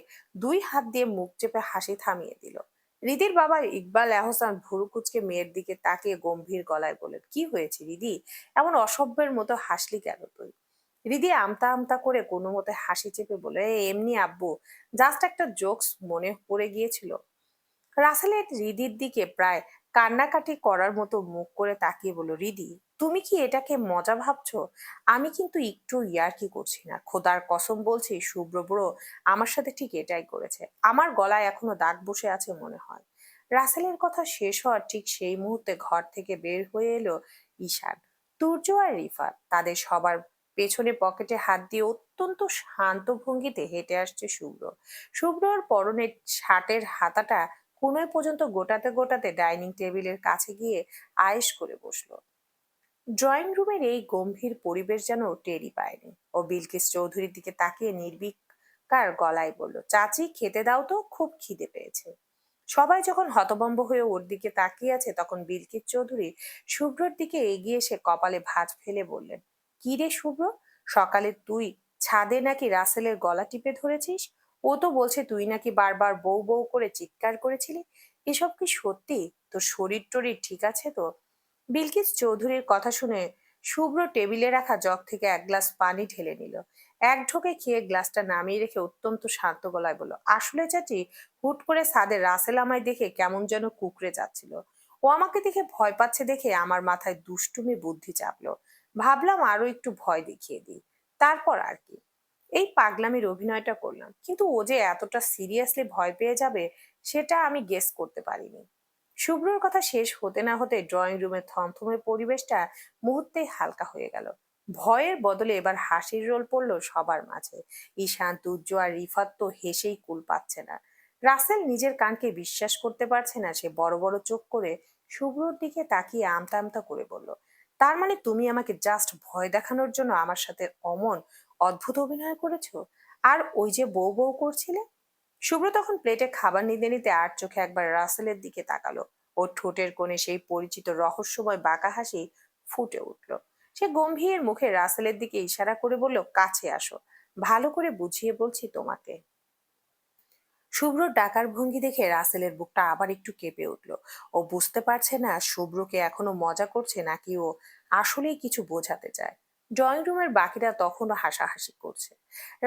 Speaker 1: দুই হাত দিয়ে মুখ চেপে হাসি থামিয়ে দিল। রিদির বাবা ইকবাল আহসান ভুরু কুচকে মেয়ের দিকে তাকিয়ে গম্ভীর গলায় বললেন, কি হয়েছে রিদি, এমন অসভ্যের মতো হাসলি কেন তুই? রিদি আমতা আমতা করে কোনো মতে হাসি চেপে বলে, এমনি আব্বু, জাস্ট একটা জোকস মনে পড়ে গিয়েছিল। রাসেলের রিদির দিকে প্রায় কান্নাকাটি করার মতো মুখ করে তাকিয়ে বলল, রিদি তুমি কি এটাকে মজা ভাবছো? আমি কিন্তু একটু ইয়ার্কি করছি না, খোদার কসম বলছি শুভ্র বুড়ো আমার সাথে ঠিক এটাই করেছে। আমার গলায় এখনো দাগ বসে আছে মনে হয়। রাসেলের কথা শেষ হওয়ার ঠিক সেই মুহূর্তে ঘর থেকে বের হয়ে এলো ঈশান, তুর্য আর রিফাত। তাদের সবার পেছনে পকেটে হাত দিয়ে অত্যন্ত শান্ত ভঙ্গিতে হেঁটে আসছে শুভ্র। শুভ্রর পরনের শার্টের হাতাটা কোনোই পর্যন্ত গোটাতে গোটাতে ডাইনিং টেবিলের কাছে গিয়ে আয়েশ করে বসলো। ড্রয়িং রুমের এই গম্ভীর পরিবেশ যেন টেরই পায়নি। ও বিলকিস চৌধুরীর দিকে তাকিয়ে নির্বিকার গলায় বলল, চাচি খেতে দাও তো, খুব খিদে পেয়েছে। সবাই যখন হতভম্ব হয়ে ওর দিকে তাকিয়ে আছে তখন বিলকিস চৌধুরী শুভ্রর দিকে এগিয়ে এসে কপালে ভাঁজ ফেলে বললেন, কি রে শুভ্র, সকালে তুই ছাদে নাকি রাসেলের গলা টিপে ধরেছিস? ও তো বলছে তুই নাকি বারবার বউ বউ করে চিৎকার করেছিলি। এসব কি সত্যি? তোর শরীর টরীর ঠিক আছে তো? বিলকিস চৌধুরীর কথা শুনে শুভ্র টেবিলে রাখা জগ থেকে এক গ্লাস পানি ঢেলে নিল। এক ঢোকে খেয়ে গ্লাসটা নামিয়ে রেখে অত্যন্ত শান্ত গলায় বলল, আসলে চাচি, হুট করে ছাদে রাসেল আমায় দেখে কেমন যেন কুকড়ে যাচ্ছিল। ও আমাকে দেখে ভয় পাচ্ছে দেখে আমার মাথায় দুষ্টুমি বুদ্ধি চাপলো। ভাবলাম আরো একটু ভয় দেখিয়ে দিই, তারপর আর কি। এই পাগলামির অভিনয়টা করলাম, কিন্তু ও যে এতটা সিরিয়াসলি ভয় পেয়ে যাবে সেটা আমি গেস করতে পারিনি। শুভ্রর কথা শেষ হতে না হতে ড্রয়িং রুমের থমথমে পরিবেশটা মুহূর্তেই হালকা হয়ে গেল। ভয়ের বদলে এবার হাসির রোল পড়লো সবার মাঝে। ঈশান, তুর্য আর রিফাত তো হেসেই কুল পাচ্ছে না। রাসেল নিজের কানকে বিশ্বাস করতে পারছে না। সে বড় বড় চোখ করে শুভ্রর দিকে তাকিয়ে আমতা আমতা করে বলল, তার মানে তুমি আমাকে জাস্ট ভয় দেখানোর জন্য আমার সাথে অমন অদ্ভুত অভিনয় করেছো? আর ওই যে বউ বউ করছিলে? শুভ্র তখন প্লেটে খাবার নিতে নিতে আর চোখে একবার রাসেলের দিকে তাকালো। ওর ঠোঁটের কোণে সেই পরিচিত রহস্যময় বাঁকা হাসি ফুটে উঠল। সে গম্ভীর মুখে রাসেলের দিকে ইশারা করে বলল, কাছে আসো, ভালো করে বুঝিয়ে বলছি তোমাকে। শুভ্রর ডাকার ভঙ্গি দেখে রাসেলের বুকটা আবার একটু কেঁপে উঠল। ও বুঝতে পারছে না শুভ্রকে এখনো মজা করছে নাকি ও আসলেই কিছু বোঝাতে চায়। ড্রয়িং রুমের বাকিরা তখনও হাসাহাসি করছে।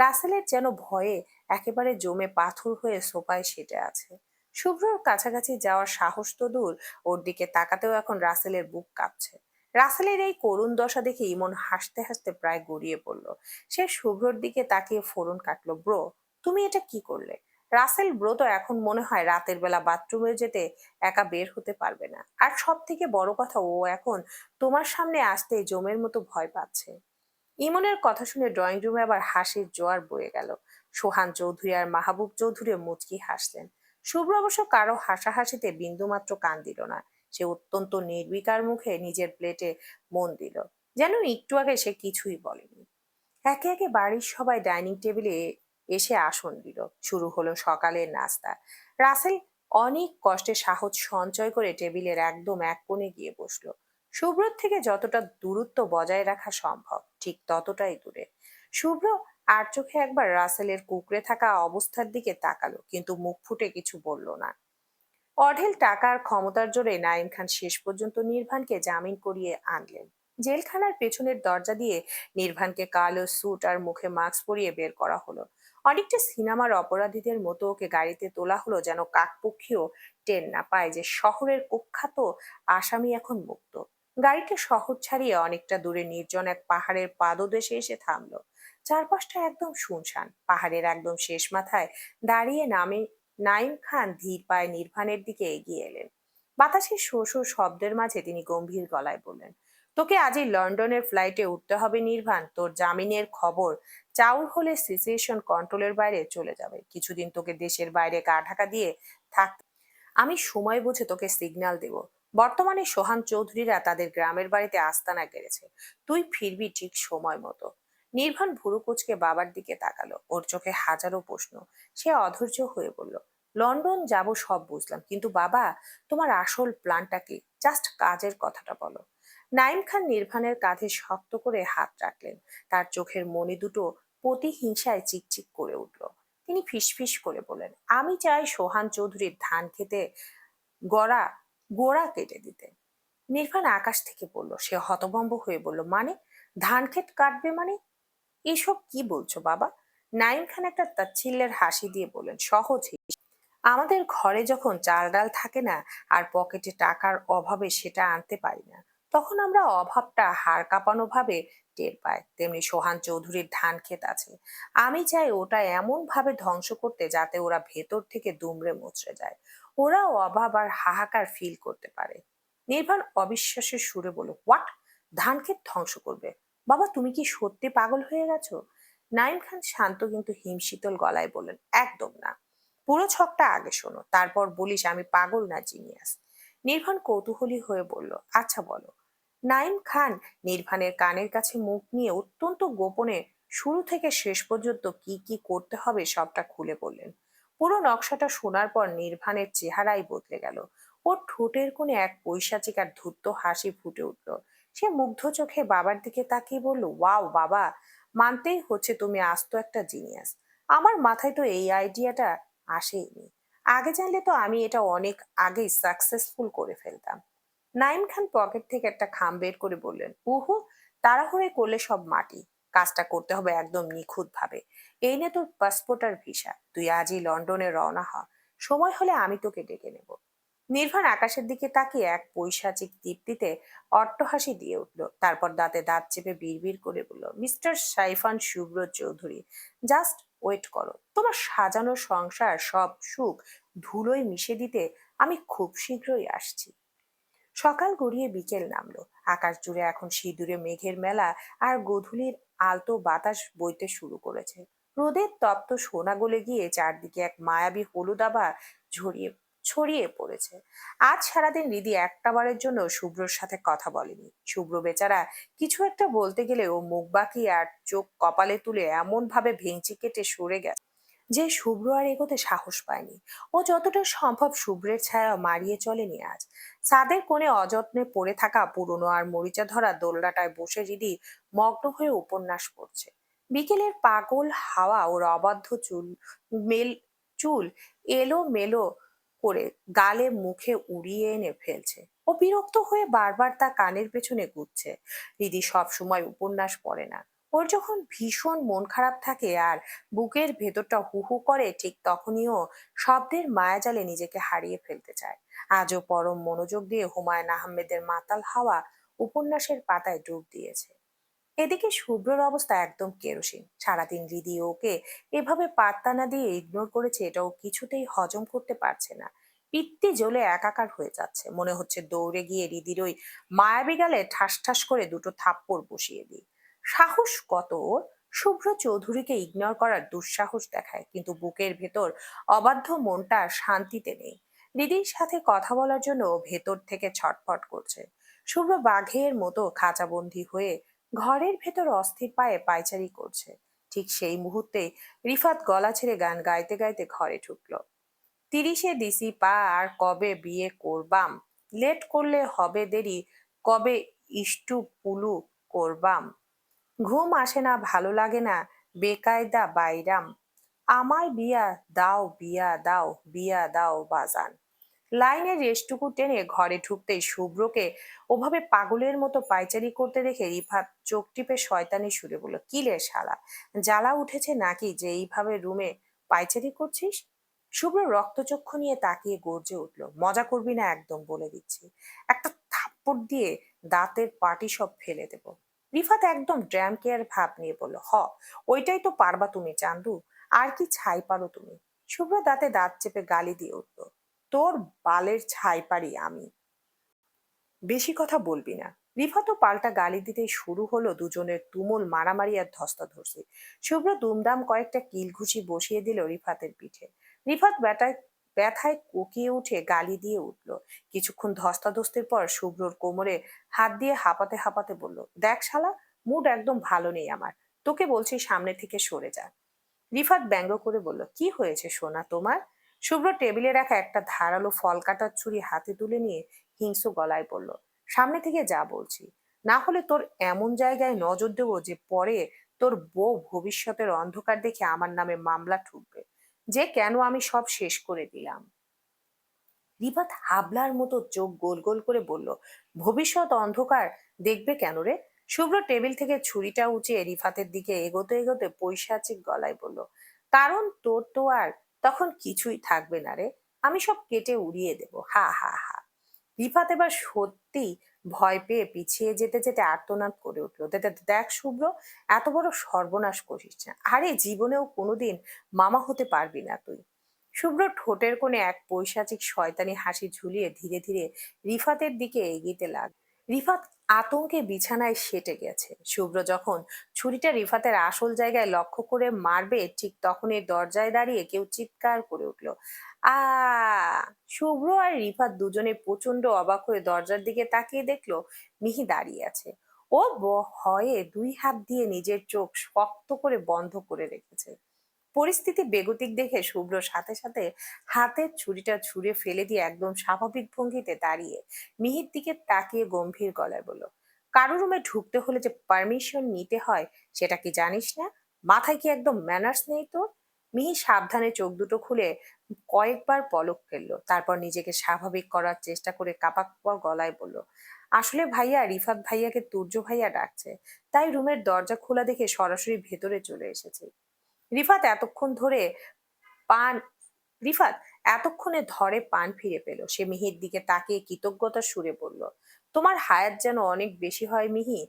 Speaker 1: রাসেলের যেন ভয়ে একেবারে জমে পাথর হয়ে সোফায় সেটে আছে। শুভ্রর কাছাকাছি যাওয়ার সাহস তো দূর, ওর দিকে তাকাতেও এখন রাসেলের বুক কাঁপছে। রাসেলের এই করুণ দশা দেখে ইমন হাসতে হাসতে প্রায় গড়িয়ে পড়ল। সে শুভ্রর দিকে তাকিয়ে ফোরন কাটলো, ব্রো, তুমি এটা কি করলে? রাসেল ব্রো তো এখন মনে হয় রাতের বেলা বাথরুমে যেতে একা বের হতে পারবে না। আর সব থেকে বড় কথা, ও এখন তোমার সামনে আসতে জমের মতো ভয় পাচ্ছে। ইমনের কথা শুনে ড্রয়িং রুমে আবার হাসির জোয়ার বয়ে গেল। সোহান চৌধুরী আর মাহবুব চৌধুরী মুচকি হাসলেন। শুভ্র অবশ্য কারো হাসাহাসিতে বিন্দুমাত্র কান দিল না। সে অত্যন্ত নির্বিকার মুখে নিজের প্লেটে মন দিল, যেন একটু আগে সে কিছুই বলেনি। একে একে বাড়ির সবাই ডাইনিং টেবিলে এসে আসন দিল। শুরু হলো সকালের নাস্তা। রাসেল অনেক কষ্টে সাহস সঞ্চয় করে টেবিলের একদম এক কোণে গিয়ে বসলো। শুভ্রর থেকে যতটা দূরত্ব বজায় রাখা সম্ভব ঠিক ততটাই দূরে। শুভ্র আর চোখে একবার রাসেলের কুঁকড়ে থাকা অবস্থার দিকে তাকালো, কিন্তু মুখ ফুটে কিছু বলল না। অঢেল টাকার ক্ষমতার জোরে নাইম খান শেষ পর্যন্ত নির্ভানকে জামিন করিয়ে আনলেন। জেলখানার পেছনের দরজা দিয়ে নির্ভানকে কালো স্যুট আর মুখে মাস্ক পরিয়ে বের করা হলো। অনেকটা সিনেমার অপরাধীদের মতো ওকে গাড়িতে তোলা হলো, যেন কাকপক্ষীও টের না পায় যে শহরের কুখ্যাত আসামি এখন মুক্ত। গাড়িটা শহর ছাড়িয়ে অনেকটা দূরে নির্জন এক পাহাড়ের পাদদেশে এসে থামলো। চারপাশটা একদম শুনশান। পাহাড়ের একদম শেষ মাথায় দাঁড়িয়ে নাইম খান ধীর পায়ে নির্বাণের দিকে এগিয়ে এলেন। বাতাসের শো শো শব্দের মাঝে তিনি গম্ভীর গলায় বললেন, তোকে আজই লন্ডনের ফ্লাইটে উঠতে হবে নির্বাণ। তোর জামিনের খবর চাউর হলে সিচুয়েশন কন্ট্রোলের বাইরে চলে যাবে। কিছুদিন তোকে দেশের বাইরে গা ঢাকা দিয়ে থাক, আমি সময় বুঝে তোকে সিগন্যাল দেব। বর্তমানে সোহান চৌধুরীরা তাদের গ্রামের বাড়িতে আস্তানা গেড়েছে। তুই ফিরবি ঠিক সময় মতো। নির্বাণ ভুরু কুচকে বাবার দিকে তাকালো। ওর চোখে হাজারো প্রশ্ন। সে অধৈর্য হয়ে বলল, লন্ডন যাব সব বুঝলাম, কিন্তু বাবা, তোমার আসল প্ল্যানটা কি? জাস্ট কাজের কথাটা বলো। নাইম খান নির্বাণের কাঁধে শক্ত করে হাত রাখলেন। তার চোখের মণি দুটো প্রতিহিংসায় চিকচিক করে উঠল। তিনি ফিসফিস করে বললেন, আমি চাই সোহান চৌধুরীর ধান খেতে গড়া গোড়া কেটে দিতে। নির্বাণ আকাশ থেকে পড়ল। সে হতভম্ব হয়ে বলল, মানে? ধান ক্ষেত কাটবে মানে? এসব কি বলছো বাবা? নাইম খান একটা তাচ্ছিল্যের হাসি দিয়ে বললেন, সহজ। আমাদের ঘরে যখন চাল ডাল থাকে না আর পকেটে টাকার অভাবে সেটা আনতে পারি না, তখন আমরা অভাবটা হাড় কাঁপানো ভাবে টের পাই। তেমনি সোহান চৌধুরীর ধান ক্ষেত আছে। আমি চাই ওটা এমন ভাবে ধ্বংস করতে যাতে ওরা ভেতর থেকে দুমড়ে মুচড়ে যায়। ওরাও অভাব আর হাহাকার ফিল করতে পারে। নির্বাণ অবিশ্বাসের সুরে বলল, হোয়াট? ধান ক্ষেত ধ্বংস করবে? বাবা, তুমি কি সত্যি পাগল হয়ে গেছো? নাইম খান শান্ত কিন্তু হিমশীতল গলায় বললেন, একদম না। পুরো ছকটা আগে শোনো, তারপর বলিস আমি পাগল না জিনিয়াস। নির্বাণ কৌতূহলী হয়ে বলল, আচ্ছা বলো। নাইম খান নির্বাণের কানের কাছে মুখ নিয়ে অত্যন্ত গোপনে শুরু থেকে শেষ পর্যন্ত কি কি করতে হবে সবটা খুলে বললেন। পুরো নকশাটা শোনার পর নির্বাণের চেহারাই বদলে গেল। ওর ঠোঁটের কোণে এক পৈশাচিক আর ধূর্ত হাসি ফুটে উঠল। সে মুগ্ধ চোখে বাবার দিকে তাকিয়ে বলল, ওয়াও বাবা, মানতেই হচ্ছে তুমি আস্ত একটা জিনিয়াস। আমার মাথায় তো এই আইডিয়াটা আসেইনি। আগে জানলে তো আমি এটা অনেক আগেই সাকসেসফুল করে ফেলতাম। নাইম খান পকেট থেকে একটা খাম বের করে বললেন, উহু, তাড়াহুড়ো করলে সব মাটি। কাজটা করতে হবে একদম নিখুঁত ভাবে। এই নে তোর পাসপোর্ট আর ভিসা। তুই আজই লন্ডনে রওনা হ। সময় হলে আমি তোকে ডেকে নেব। নির্বাণ আকাশের দিকে তাকিয়ে এক পৈশাচিক দীপ্তিতে অট্টহাসি দিয়ে উঠল। তারপর দাঁতে দাঁত চেপে বিড়বিড় করে বলল, mister Saifan Shubhro Chowdhury, just wait করো। তোমার সাজানো সংসার সব সুখ ধুলোয় মিশে দিতে আমি খুব শীঘ্রই আসছি। সকাল গড়িয়ে বিকেল নামলো। আকাশ জুড়ে এখন সিঁদুরে মেঘের মেলা, আর গোধূলির আলতো বাতাস বইতে শুরু করেছে। রোদের তপ্ত সোনা গলে গিয়ে চারদিকে এক মায়াবী হলুদ আভা ঝরিয়ে ছড়িয়ে পড়েছে। আজ সারাদিন রিদি একটাবারের জন্য শুভ্রর সাথে কথা বলেনি। শুভ্র বেচারা কিছু একটা বলতে গেলে ও মুখ বাঁকিয়ে আর চোখ কপালে তুলে এমন ভাবে ভেঙচি কেটে সরে গেছে যে শুভ্র আর এগোতে সাহস পায়নি। ও যতটা সম্ভব শুভ্রের ছায়া মারিয়ে চলেনি আজ। ছাদের কোণে অযত্নে পড়ে থাকা পুরনো আর মরিচা ধরা দোলনাটায় বসে রিদি মগ্ন হয়ে উপন্যাস পড়ছে। বিকেলের পাগল হাওয়া ওর অবাধ্য মেল চুল এলো মেলো করে গালে মুখে উড়িয়ে এনে ফেলছে। ও বিরক্ত হয়ে বারবার তা কানের পেছনে ঘুরছে। রিদি সব সময় উপন্যাস পড়ে না। ওর যখন ভীষণ মন খারাপ থাকে আর বুকের ভেতরটা হু হু করে, ঠিক তখনইও শব্দের মায়াজালে নিজেকে হারিয়ে ফেলতে চায়। আজও পরম মনোযোগ দিয়ে হুমায়ুন আহমেদের মাতাল হাওয়া উপন্যাসের পাতায় ডুব দিয়েছে। এদিকে শুভ্রর অবস্থা একদম কেরোসিন। সারাদিন হৃদি ওকে এভাবে পাত্তা না দিয়ে ইগনোর করেছে, এটাও কিছুতেই হজম করতে পারছে না। পিত্তি জ্বলে একাকার হয়ে যাচ্ছে। মনে হচ্ছে দৌড়ে গিয়ে হৃদির ওই মায়াবী গালে ঠাস ঠাস করে দুটো থাপ্পড় বসিয়ে দিই। সাহস কত ওর! শুভ্র চৌধুরীকে ইগনোর করার দুঃসাহস দেখায়, কিন্তু বুকের ভেতর অবাধ্য মনটা শান্তিতে নেই। হৃদির সাথে কথা বলার জন্য ভেতর থেকে ছটফট করছে। শুভ্র বাঘের মতো খাঁচাবন্দি হয়ে ঘরের ভেতর অস্থির পায়ে পায়চারি করছে। ঠিক সেই মুহূর্তে রিফাত গলা ছেড়ে গান গাইতে গাইতে ঘরে ঢুকলো। 30-এ দিছি পা, আর কবে বিয়ে করবাম, লেট করলে হবে দেরি, কবে ইষ্টু পুলু করবাম, ঘুম আসে না ভালো লাগে না, বেকায়দা বাইরাম, আমায় বিয়া দাও বিয়া দাও বিয়া দাও বাজান। লাইনের রেশটুকু টেনে ঘরে ঢুকতেই শুভ্রকে ওভাবে পাগলের মতো পায়চারি করতে দেখে রিফাত চোখ টিপে শয়তানি সুরে বলল, কি রে শালা, জ্বালা উঠেছে নাকি যে এইভাবে রুমে পায়চারি করছিস? শুভ্র রক্তচক্ষু নিয়ে তাকিয়ে গর্জে উঠল, মজা করবি না একদম, বলে দিচ্ছি। একটা থাপ্পড় দিয়ে দাঁতের পাটি সব ফেলে দেব। রিফাত একদম ড্যাম কেয়ার ভাব নিয়ে বলল, ওইটাই তো পারবা তুমি চান্দু, আর কি ছাই পারো তুমি? শুভ্র দাঁতে দাঁত চেপে গালি দিয়ে উঠল, তোর বালের ছাই পারি আমি, বেশি কথা বলবি না। রিফাতও পাল্টা গালি দিতেই শুরু হলো দুজনের তুমুল মারামারি আর ধস্তাধস্তি। শুভ্র দুমদাম কয়েকটা কিল ঘুষি বসিয়ে দিল রিফাতের পিঠে। রিফাত ব্যথায় কোকিয়ে উঠে গালি দিয়ে উঠল। কিছুক্ষণ ধস্তাধস্তির পর শুভ্রর কোমরে হাত দিয়ে হাঁপাতে হাঁপাতে বলল, দেখ শালা, মুড একদম ভালো নেই আমার, তোকে বলছি সামনে থেকে সরে যা। রিফাত ব্যঙ্গ করে বলল, কি হয়েছে সোনা তোমার? শুভ্র টেবিলে রাখা একটা ধারালো ফল কাটার ছুরি হাতে তুলে নিয়ে হিংস্র গলায় বলল, সামনে থেকে যা বলছি, না হলে তোর এমন জায়গায় নজর দেবো যে পরে তোর বউ ভবিষ্যতের অন্ধকার দেখে আমার নামে মামলা ঠুকবে যে কেন আমি সব শেষ করে দিলাম। রিফাত হাবলার মতো চোখ গোল গোল করে বলল, ভবিষ্যৎ অন্ধকার দেখবে কেন রে? শুভ্র টেবিল থেকে ছুরিটা উঁচিয়ে রিফাতের দিকে এগোতে এগোতে পৈশাচিক গলায় বলল, কারণ তোর তো আর তখন কিছুই থাকবে না রে, আমি সব কেটে উড়িয়ে দেব, হা হা হা। রিফাত এবার সত্যি ভয় পেয়ে পিছিয়ে যেতে যেতে আর্তনাদ করে উঠলো, দেখ শুভ্র, এত বড় সর্বনাশ করিস না, আরে জীবনেও কোনোদিন মামা হতে পারবি না তুই। শুভ্র ঠোঁটের কোণে এক পৈশাচিক শয়তানি হাসি ঝুলিয়ে ধীরে ধীরে রিফাতের দিকে এগিয়ে লাগলো। রিফাত আতঙ্কে বিছানায় সেটে গেছে। শুভ্র যখন ছুরিটা রিফাতের আসল জায়গায় লক্ষ্য করে মারবে, ঠিক তখনই দরজায় দাঁড়িয়ে কেউ চিৎকার করে উঠল, আ! শুভ্র আর রিফাত দুজনে প্রচন্ড অবাক হয়ে দরজার দিকে তাকিয়ে দেখলো মিহি দাঁড়িয়ে আছে। ও ভয়ে দুই হাত দিয়ে নিজের চোখ শক্ত করে বন্ধ করে রেখেছে। পরিস্থিতি বেগতিক দেখে শুভ্র সাথে সাথে হাতের ছুরিটা ছুঁড়ে ফেলে দিয়ে একদম স্বাভাবিক ভঙ্গিতে দাঁড়িয়ে মিহির দিকে তাকিয়ে গম্ভীর গলায় বলল, কারো রুমে ঢুকতে হলে যে পারমিশন নিতে হয় সেটা কি জানিস না? মাথায় কি একদম ম্যানার্স নেই তোর? মিহি সাবধানে চোখ দুটো খুলে কয়েকবার পলক ফেললো, তারপর নিজেকে স্বাভাবিক করার চেষ্টা করে কাঁপা কাঁপা গলায় বলল, আসলে ভাইয়া, রিফাত ভাইয়াকে তুর্য ভাইয়া ডাকছে, তাই রুমের দরজা খোলা দেখে সরাসরি ভেতরে চলে এসেছে। রিফাত এতক্ষণ ধরে পান রিফাত এতক্ষণে ধরে পান ফিরে পেল। সে মিহির দিকে তাকিয়ে কৃতজ্ঞতার সুরে বলল, তোমার হায়াত যেন অনেক বেশি হয় মিহি।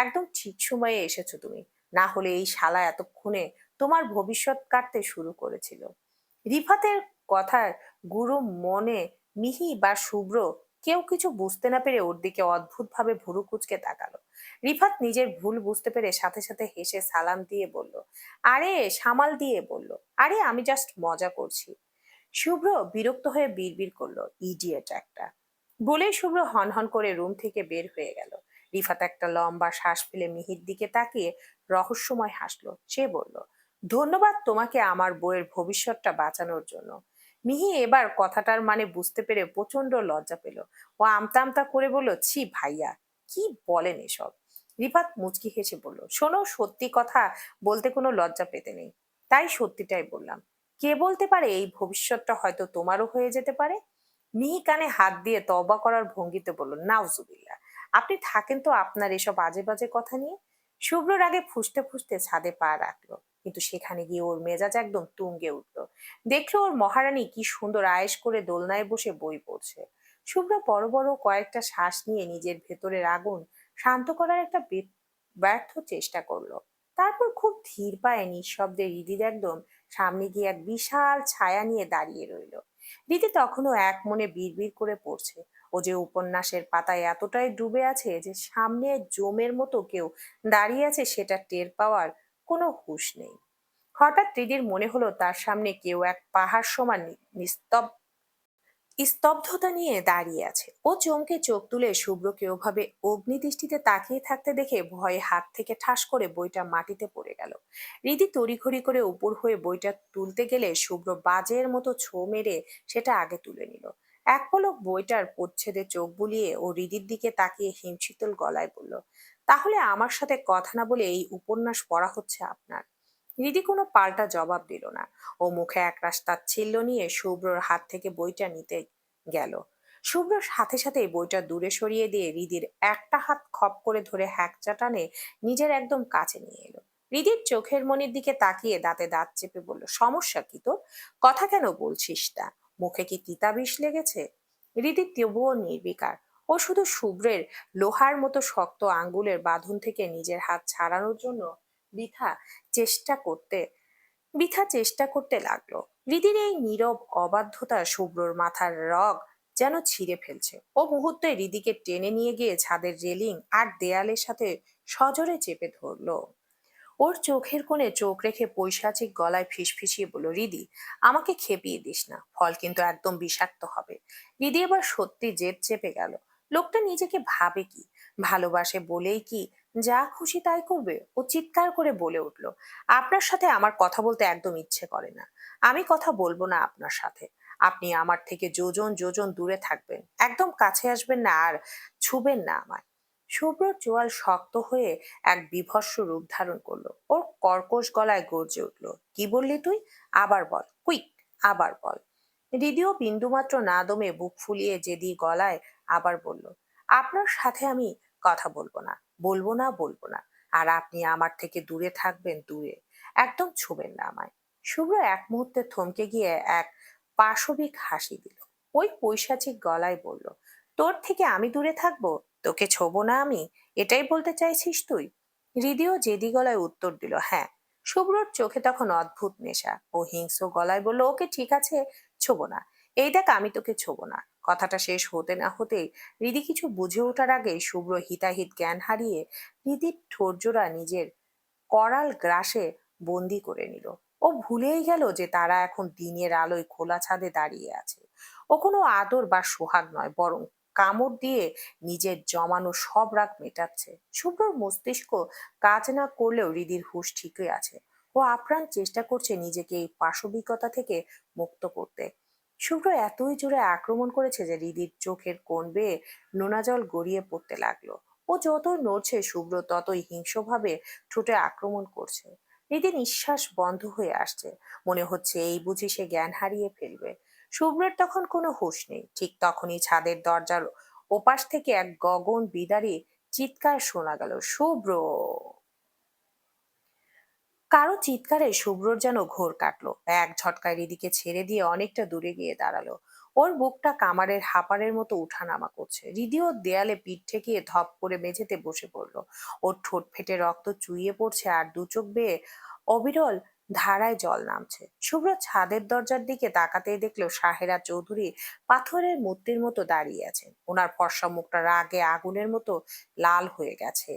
Speaker 1: একদম ঠিক সময়ে এসেছো তুমি, না হলে এই শালা এতক্ষণে তোমার ভবিষ্যৎ কাটতে শুরু করেছিল। রিফাতের কথার গুরু মনে মিহি বা শুভ্র কেউ কিছু বুঝতে না পেরে ওর দিকে অদ্ভুতভাবে ভুরু কুঁচকে তাকালো। রিফাত নিজের ভুল বুঝতে পেরে সাথে সাথে হেসে সালাম দিয়ে বলল, আরে সামাল দিয়ে বলল, আরে আমি জাস্ট মজা করছি। শুভ্র বিরক্ত হয়ে বিড়বিড় করলো, ইডিয়েট একটা। বলেই শুভ্র হনহন করে রুম থেকে বের হয়ে গেল। রিফাত একটা লম্বা শ্বাস ফেলে মিহির দিকে তাকিয়ে রহস্যময় হাসলো। সে বলল, ধন্যবাদ তোমাকে আমার বইয়ের ভবিষ্যৎটা বাঁচানোর জন্য। মিহি এবার কথাটার মানে বুঝতে পেরে প্রচন্ড লজ্জা পেল। ও আমতা আমতা করে বলল, ছি ভাইয়া, কি বলেন এসব। রিফাত মুচকি হেসে বলল, শোনো, সত্যি কথা বলতে কোনো লজ্জা পেতে নেই, তাই সত্যিটাই বললাম। কে বলতে পারে এই ভবিষ্যৎটা হয়তো তোমারও হয়ে যেতে পারে। মিহি কানে হাত দিয়ে তওবা করার ভঙ্গিতে বলল, নাউজুবিল্লাহ, আপনি থাকেন তো আপনার এসব আজে বাজে কথা নিয়ে। শুভ্রর আগে ফুসতে ফুসতে ছাদে পা রাখলো, কিন্তু সেখানে গিয়ে ওর মেজাজ একদম তুঙ্গে উঠলো। দেখলো ওর মহারানী কি সুন্দর আয়েশ করে দোলনায় বসে বই পড়ছে। শুভ্র বড় বড় কয়েকটা শ্বাস নিয়ে নিজের ভেতরের আগুন শান্ত করার একটা ব্যর্থ চেষ্টা করলো। তারপর খুব ধীর পায়ে নিঃশব্দে রিদির একদম সামনে গিয়ে এক বিশাল ছায়া নিয়ে দাঁড়িয়ে রইল। রীতি তখনও এক মনে বিড়বিড় করে পড়ছে। ও যে উপন্যাসের পাতায় এতটাই ডুবে আছে যে সামনে জমের মতো কেউ দাঁড়িয়ে আছে সেটা টের পাওয়ার কোনো হুঁশ নেই। হঠাৎ রিদির মনে হলো তার সামনে কেউ এক পাহাড় সমান স্তব্ধতা নিয়ে দাঁড়িয়ে আছে। ও চমকে চোখ তুলে শুভ্রকে ওভাবে অগ্নিদৃষ্টিতে তাকিয়ে থাকতে দেখে ভয়ে হাত থেকে ঠাস করে বইটা মাটিতে পড়ে গেল। রিদি তড়িঘড়ি করে উপর হয়ে বইটা তুলতে গেলে শুভ্র বাজের মতো ছো মেরে সেটা আগে তুলে নিল। এক পলক বইটার পরিচ্ছেদে চোখ বুলিয়ে ও রিদির দিকে তাকিয়ে হিমশীতল গলায় বলল, তাহলে আমার সাথে কথা না বলে এই উপন্যাস পড়া হচ্ছে আপনার? রিদি কোনো পাল্টা জবাব দিল না। ও মুখে একরাশ তাচ্ছিল্য নিয়ে শুভ্রর হাত থেকে বইটা নিতে গেল। শুভ্রর সাথে সাথে বইটা দূরে সরিয়ে দিয়ে রিদির একটা হাত খপ করে ধরে হ্যাকচা টানে নিজের একদম কাছে নিয়ে এলো। রিদির চোখের মনির দিকে তাকিয়ে দাঁতে দাঁত চেপে বলল, সমস্যা কি তোর? কথা কেন বলছিস তা? মুখে কি তিতা বিষ লেগেছে? রিদি তবুও নির্বিকার। ও শুধু শুভ্রের লোহার মতো শক্ত আঙ্গুলের বাঁধন থেকে নিজের হাত ছাড়ানোর জন্য বৃথা চেষ্টা করতে বৃথা চেষ্টা করতে লাগলো। রিদির এই নীরব অবাধ্যতা শুভ্রর মাথার রগ যেন ছিঁড়ে ফেলছে। ও মুহূর্তে রিদিকে টেনে নিয়ে গিয়ে ছাদের রেলিং আর দেয়ালের সাথে সজোরে চেপে ধরলো। ওর চোখের কোণে চোখ রেখে পৈশাচিক গলায় ফিসফিসিয়ে বলল, রিদি, আমাকে খেপিয়ে দিস না, ফল কিন্তু একদম বিষাক্ত হবে। রিদি এবার সত্যি জেদ চেপে গেল। লোকটা নিজেকে ভাবে কি, ভালোবাসে বলেই কি যা খুশি তাই করবে? ও চিৎকার করে বলে উঠল, আপনার সাথে আমার কথা বলতে একদম ইচ্ছে করে না। আমি কথা বলবো না আপনার সাথে। আপনি আমার থেকে যোজন যোজন দূরে থাকবেন, একদম কাছে আসবেন না আর ছুবেন না আমায়। শুভ্রর চোয়াল শক্ত হয়ে এক বীভৎস রূপ ধারণ করলো। ওর কর্কশ গলায় গর্জে উঠল, কি বললি তুই? আবার বল, কুইক, আবার বল। রিদিও বিন্দুমাত্র না দমে বুক ফুলিয়ে জেদি গলায় আবার বলল, আপনার সাথে আমি কথা বলবো না, বলবো না, বলবো না। আর আপনি আমার থেকে দূরে থাকবেন, দূরে, একদম ছুবেন না আমায়। শুভ্র এক মুহূর্তে থমকে গিয়ে এক পাশবিক হাসি দিল। ওই পৈশাচিক গলায় বলল, তোর থেকে আমি দূরে থাকবো? তোকে ছোবো না আমি, এটাই বলতে চাইছিস তুই? হৃদিও জেদি গলায় উত্তর দিল, হ্যাঁ। শুভ্রর চোখে তখন অদ্ভুত নেশা। ও হিংস্র গলায় বলল, ওকে ঠিক আছে, ছোবো না। এই দেখ, আমি তোকে ছোবো না। কথাটা শেষ হতে না হতেই হৃদি কিছু বুঝে ওঠার আগে শুভ্র হিতাহিত জ্ঞান হারিয়ে হৃদির ঠোরজোড়া নিজের করাল গ্রাসে বন্দি করে নিল। ও ভুলেই গেল যে তারা এখন দিনের আলোয় খোলা ছাদে দাঁড়িয়ে আছে। ও কোনো আদর বা সোহাগ নয়, বরং কামড় দিয়ে নিজের জমানো সব রাগ মেটাচ্ছে। শুভ্রর মস্তিষ্ক কাজ না করলেও হৃদির হুঁশ ঠিকই আছে। ও আপ্রাণ চেষ্টা করছে নিজেকে এই পাশবিকতা থেকে মুক্ত করতে। শুভ্র এতই জোরে আক্রমণ করেছে যে হৃদির চোখের কোণ বেয়ে নোনা জল গড়িয়ে পড়তে লাগলো। ও যত নড়ছে শুভ্র ততই হিংস্রভাবে ঠোঁটে আক্রমণ করছে। হৃদি নিঃশ্বাস বন্ধ হয়ে আসছে। মনে হচ্ছে এই বুঝি সে জ্ঞান হারিয়ে ফেলবে। শুভ্রের তখন কোনো হুঁশ নেই। ঠিক তখনই ছাদের দরজার ওপাশ থেকে এক গগন বিদারী চিৎকার শোনা গেল, শুভ্র! কারো চিৎকারে শুভ্রর যেন ঘোর কাটলো। এক ঝটকায় রিদিকে ছেড়ে দিয়ে অনেকটা দূরে গিয়ে দাঁড়ালো। ওর বুকটা কামারের হাঁপারের মতো উঠানামা করছে। রিদি ওর দেয়ালে পিঠ ঠেকিয়ে ধপ করে মেঝেতে বসে পড়লো। ওর ঠোঁট ফেটে রক্ত চুইয়ে পড়ছে আর দু চোখ বেয়ে অবিরল ধারায় জল নামছে। শুভ্র ছাদের দরজার দিকে তাকাতেই দেখলো সাহেরা চৌধুরী পাথরের মূর্তির মতো দাঁড়িয়ে আছেন। ওনার ফর্সা মুখটা রাগে আগুনের মতো লাল হয়ে গেছে।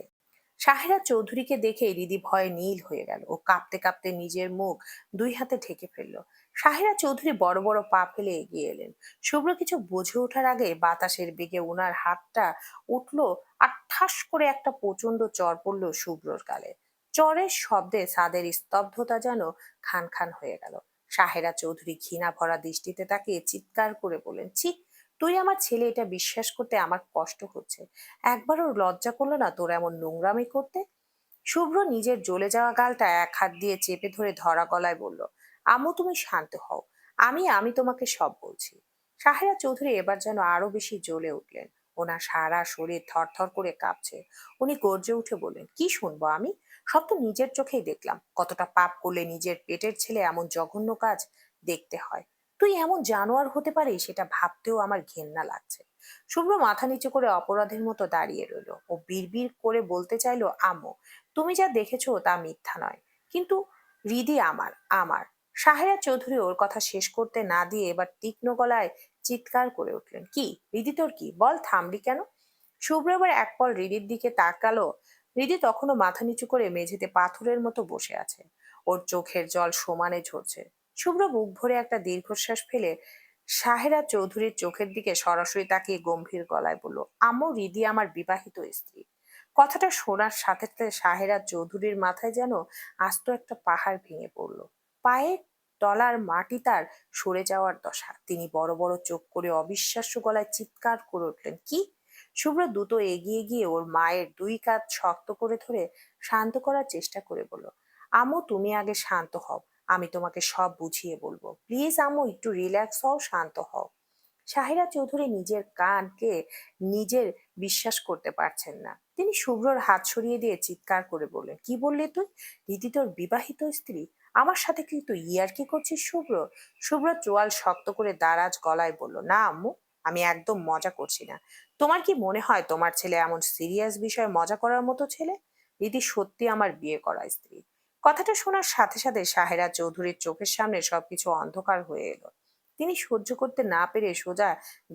Speaker 1: সাহেরা চৌধুরীকে দেখে রিদি ভয়ে নীল হয়ে গেল। ও কাঁপতে কাঁপতে নিজের মুখ দুই হাতে ঢেকে ফেললো। সাহেরা চৌধুরী বড় বড় পা ফেলে এগিয়ে এলেন। শুভ্র কিছু বুঝে ওঠার আগে বাতাসের বেগে ওনার হাতটা উঠলো আর ঠাস করে একটা প্রচন্ড চড় পড়লো শুভ্রর গালে। চরের শব্দে ছাদের স্তব্ধতা যেন খান খান হয়ে গেল। সাহেরা চৌধুরী ঘৃণা ভরা দৃষ্টিতে তাকিয়ে চিৎকার করে বলেন, ছি, তুই আমার ছেলে, এটা বিশ্বাস করতে আমার কষ্ট হচ্ছে। একবারও লজ্জা করলো না তোর এমন নোংরামি করতে? শুভ্র নিজের জ্বলে যাওয়া গালটা এক হাত দিয়ে চেপে ধরে ধরা গলায় বলল, আম্মু তুমি শান্ত হও, আমি আমি তোমাকে সব বলছি। সাহেরা চৌধুরী এবার যেন আরো বেশি জ্বলে উঠলেন। ওনার সারা শরীর থরথর করে কাঁপছে। উনি গর্জে উঠে বললেন, কি শুনবো আমি? সব তো নিজের চোখেই দেখলাম। কতটা পাপ করলে নিজের পেটের ছেলে এমন জঘন্য কাজ দেখতে হয়। তুই এমন জানোয়ার হতে পারিস সেটা ভাবতেও আমার ঘেন্না লাগছে। শুভ্র মাথা নিচু করে অপরাধের মতো দাঁড়িয়ে রইল। ও বিড়বিড় করে বলতে চাইলো, আম্মু তুমি যা দেখেছো তা মিথ্যা নয়, কিন্তু হৃদি আমার আমার। সাহেরা চৌধুরী ওর কথা শেষ করতে না দিয়ে এবার তীক্ষ্ণ গলায় চিৎকার করে উঠলেন, কি হৃদি, তোর কি? বল, থামলি কেন? শুভ্র এবার এক পল হৃদির দিকে তাকালো। হৃদি তখনও মাথা নিচু করে মেঝেতে পাথরের মতো বসে আছে। ওর চোখের জল সমানে ঝরছে। শুভ্র বুক ভরে একটা দীর্ঘশ্বাস ফেলে সাহেরা চৌধুরীর চোখের দিকে সরাসরি তাকিয়ে গম্ভীর গলায় বলল, আম্মু হৃদি আমার বিবাহিত স্ত্রী। কথাটা শোনার সাথে সাথে সাহেরা চৌধুরীর মাথায় যেন আস্ত একটা পাহাড় ভেঙে পড়ল। পায়ের তলার মাটি তার সরে যাওয়ার দশা। তিনি বড় বড় চোখ করে অবিশ্বাস্য গলায় চিৎকার করে উঠলেন, কি? শুভ্র দ্রুত এগিয়ে গিয়ে ওর মায়ের দুই কাঁধ শক্ত করে ধরে শান্ত করার চেষ্টা করে বলল, আম্মু তুমি আগে শান্ত হও, আমি তোমাকে সব বুঝিয়ে বলবো। প্লিজ আম্মু, একটু রিল্যাক্স হও, শান্ত হও। সাহিরা চৌধুরী নিজের কানকে নিজের বিশ্বাস করতে পারছেন না। তিনি শুভ্রর হাত সরিয়ে দিয়ে চিৎকার করে বললেন, কি বললি তুই? দিদি তোর বিবাহিত স্ত্রী? আমার সাথে কি তুই ইয়ার্কি করছিস শুভ্র? শুভ্র চোয়াল শক্ত করে দারাজ গলায় বলল, না আম্মু, আমি একদম মজা করছি না। তোমার কি মনে হয় তোমার ছেলে এমন সিরিয়াস বিষয়ে মজা করার মতো ছেলে? দিদি সত্যি আমার বিয়ে করা স্ত্রী। কথাটা শোনার সাথে সাথে সাহেরা চৌধুরীর চোখের সামনে সবকিছু অন্ধকার হয়ে এলো। তিনি সহ্য করতে না পেরে সোজা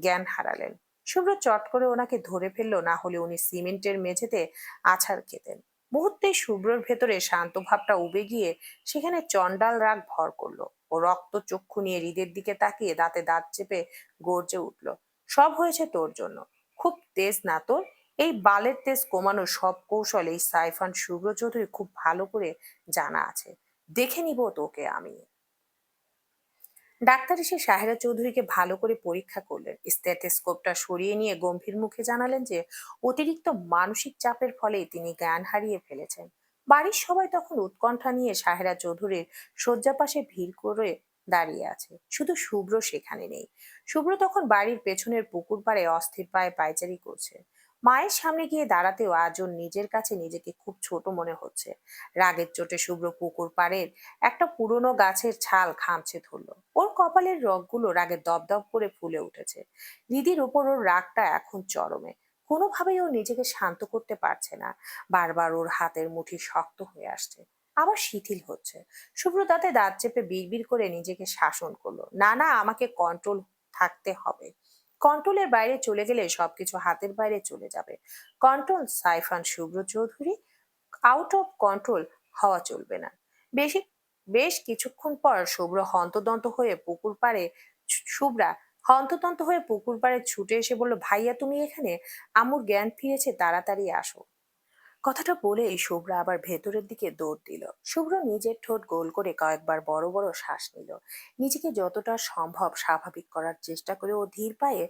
Speaker 1: জ্ঞান হারালেন। শুভ্র চট করে ওনাকে ধরে ফেললো, না হলে উনি সিমেন্টের মেঝেতে আছাড় খেতেন। মুহূর্তেই শুভ্রর ভেতরে শান্ত ভাবটা উবে গিয়ে সেখানে চণ্ডাল রাগ ভর করলো। ও রক্ত চক্ষু নিয়ে হৃদের দিকে তাকিয়ে দাঁতে দাঁত চেপে গর্জে উঠল, সব হয়েছে তোর জন্য। খুব তেজ না তোর? এই বালের তেজ কমানোর সব কৌশল এই সাইফান শুভ্র চৌধুরী খুব ভালো করে জানা আছে। দেখে নিব তোকে আমি। ডাক্তার এসে সাহেরা চৌধুরীকে ভালো করে পরীক্ষা করলেন। স্টেথোস্কোপটা সরিয়ে নিয়ে গম্ভীর মুখে জানালেন যে অতিরিক্ত মানসিক চাপের ফলে তিনি জ্ঞান হারিয়ে ফেলেছেন। বাড়ির সবাই তখন উৎকণ্ঠা নিয়ে সাহেরা চৌধুরীর শয্যা পাশে ভিড় করে দাঁড়িয়ে আছে। শুধু শুভ্র সেখানে নেই। শুভ্র তখন বাড়ির পেছনের পুকুর পাড়ে অস্থির পায়ে পায়চারি করছে। মায়ের সামনে গিয়ে দাঁড়াতেও আজ ওর নিজের কাছে নিজেকে খুব ছোট মনে হচ্ছে। রাগের চোটে শুভ্র পুকুর পাড়ের একটা পুরনো গাছের ছাল খামচে ধরলো। ওর কপালের রগগুলো রাগে দপদপ করে ফুলে উঠেছে। দিদির উপর ওর রাগটা এখন চরমে। কোনোভাবেই ও নিজেকে শান্ত করতে পারছে না। বারবার ওর হাতের মুঠি শক্ত হয়ে আসছে, আবার শিথিল হচ্ছে। শুভ্র তাতে দাঁত চেপে বিড়বিড় করে নিজেকে শাসন করলো, না না, আমাকে কন্ট্রোল থাকতে হবে। কন্ট্রোলের বাইরে চলে গেলে সবকিছু হাতের বাইরে চলে যাবে। Control Saifan Shubhro Chowdhury, out of control হওয়া চলবে না। বেশি বেশ কিছুক্ষণ পর শুভ্রা হন্তদন্ত হয়ে পুকুর পাড়ে ছুটে এসে বলল, ভাইয়া তুমি এখানে? আম্মুর জ্ঞান ফিরেছে, তাড়াতাড়ি আসো। কথাটা বলেই শুভ্রা আবার ভেতরের দিকে দৌড় দিল। শুভ্র নিজের ঠোঁট গোল করে কয়েকবার বড় বড় শ্বাস নিল। নিজেকে যতটা সম্ভব স্বাভাবিক করার চেষ্টা করে ও ধীর পায়ে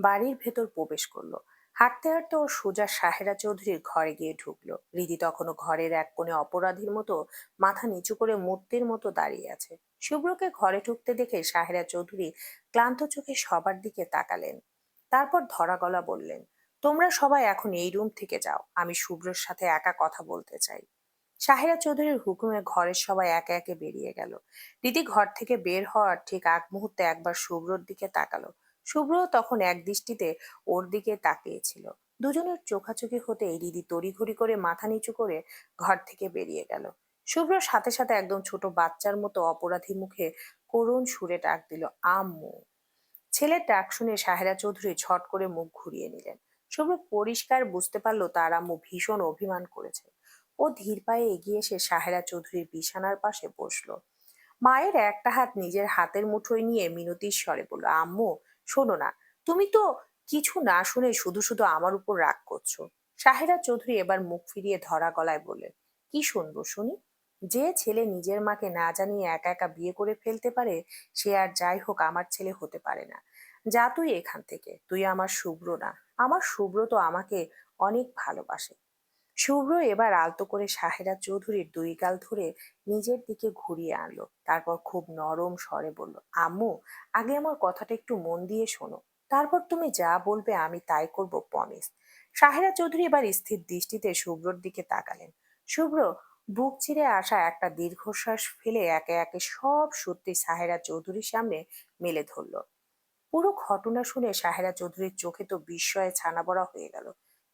Speaker 1: বাড়ির ভেতর প্রবেশ করলো। হাঁটতে হাঁটতে ও সোজা সাহেরা চৌধুরীর ঘরে গিয়ে ঢুকলো। রিদি তখনও ঘরের এক কোণে অপরাধীর মতো মাথা নিচু করে মূর্তির মতো দাঁড়িয়ে আছে। শুভ্রকে ঘরে ঢুকতে দেখে সাহেরা চৌধুরী ক্লান্ত চোখে সবার দিকে তাকালেন। তারপর ধরা গলা বললেন, তোমরা সবাই এখন এই রুম থেকে যাও, আমি শুভ্রর সাথে একা কথা বলতে চাই। সাহেরা চৌধুরীর হুকুমে ঘরের সবাই একে একে বেরিয়ে গেল। দিদি ঘর থেকে বের হওয়ার ঠিক আগ মুহূর্তে একবার শুভ্রর দিকে তাকালো। শুভ্র তখন এক দৃষ্টিতে ওর দিকে তাকিয়েছিল। দুজনের চোখাচোখি হতেই দিদি তড়িঘড়ি করে মাথা নিচু করে ঘর থেকে বেরিয়ে গেল। শুভ্রর সাথে সাথে একদম ছোট বাচ্চার মতো অপরাধী মুখে করুণ সুরে ডাক দিল, আম্মু। ছেলের ডাক শুনে সাহেরা চৌধুরী ঝট করে মুখ ঘুরিয়ে নিলেন। শুভ্র পরিষ্কার বুঝতে পারলো তার আম্মু ভীষণ অভিমান করেছে। ও ধীর পায়ে এগিয়ে এসে সাহেরা চৌধুরীর বিছানার পাশে বসলো। মায়ের একটা হাত নিজের হাতের মুঠোয় নিয়ে মিনতির স্বরে বলল, আম্মু শোনো না, তুমি তো কিছু না শুনে শুধু শুধু আমার উপর রাগ করছো। সাহেরা চৌধুরী এবার মুখ ফিরিয়ে ধরা গলায় বললেন, কি শুনবো শুনি? যে ছেলে নিজের মাকে না জানিয়ে একা একা বিয়ে করে ফেলতে পারে, সে আর যাই হোক আমার ছেলে হতে পারে না। যা তুই এখান থেকে, তুই আমার শুভ্র না। আমার শুভ্র তো আমাকে অনেক ভালোবাসে। শুভ্র এবার আলতো করে সাহেরা চৌধুরীর দুই গাল ধরে নিজের দিকে ঘুরিয়ে আনলো। তারপর খুব নরম স্বরে বলল, আম্মু, আগে আমার কথাটা একটু মন দিয়ে শোনো, তারপর তুমি যা বলবে আমি তাই করব, প্রমিস। সাহেরা চৌধুরী এবার স্থির দৃষ্টিতে শুভ্রর দিকে তাকালেন। শুভ্র বুক চিরে আসা একটা দীর্ঘশ্বাস ফেলে একে একে সব সত্যি সাহেরা চৌধুরীর সামনে মেলে ধরল। পুরো ঘটনা শুনে সাহেরা চৌধুরীর চোখে তো বিস্ময়ে ছানা বড়া হয়ে গেল।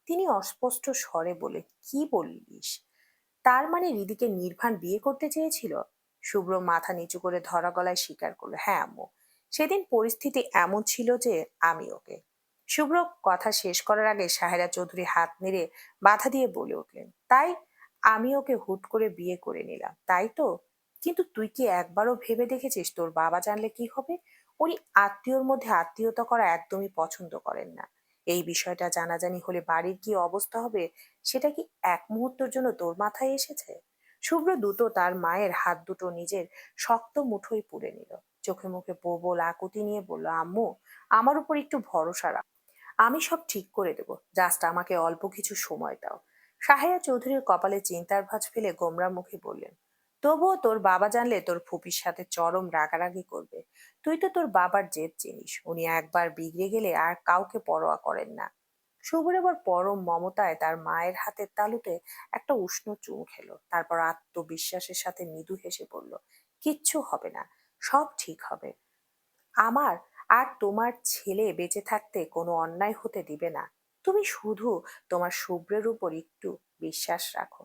Speaker 1: তিনি অস্পষ্ট স্বরে বলে, কি বললিস? তার মানে রিদিকে নির্বাণ বিয়ে করতে চেয়েছিল? শুভ্র মাথা নিচু করে ধরা গলায় স্বীকার করলো, হ্যাঁ আম্মু, সেদিন পরিস্থিতি এমন ছিল যে আমি ওকে। শুভ্র কথা শেষ করার আগে সাহেরা চৌধুরী হাত নেড়ে বাধা দিয়ে বলে উঠলেন, তাই আমি ওকে হুট করে বিয়ে করে নিলাম, তাই তো? কিন্তু তুই কি একবারও ভেবে দেখেছিস তোর বাবা জানলে কি হবে? উনি আত্মীয়র মধ্যে আত্মীয়তা করা একদমই পছন্দ করেন না। এই বিষয়টা জানাজানি হলে বাড়ির কি অবস্থা হবে, সেটা কি এক মুহূর্তের জন্য তোর মাথায় এসেছে? শুভ্র দ্রুত তার মায়ের হাত দুটো নিজের শক্ত মুঠোয় পুড়ে নিল। চোখে মুখে প্রবল আকুতি নিয়ে বলল, আম্মু, আমার উপর একটু ভরসা রাখ, আমি সব ঠিক করে দেব, জাস্ট আমাকে অল্প কিছু সময় দাও। সাহেরা চৌধুরীর কপালে চিন্তার ভাঁজ ফেলে গোমরা মুখে বললেন, তবুও তোর বাবা জানলে তোর ফুপির সাথে চরম রাগারাগি করবে। তুই তো তোর বাবার জেদ চিনিস, উনি একবার বিগড়ে গেলে আর কাউকে পরোয়া করেন না। শুভ্র এবার পরম মমতায় তার মায়ের হাতের তালুতে একটা উষ্ণ চুমু খেলো। তারপর আত্মবিশ্বাসের সাথে মৃদু হেসে বলল, কিচ্ছু হবে না, সব ঠিক হবে। আমার আর তোমার ছেলে বেঁচে থাকতে কোনো অন্যায় হতে দিবে না। তুমি শুধু তোমার শুভ্রের উপর একটু বিশ্বাস রাখো।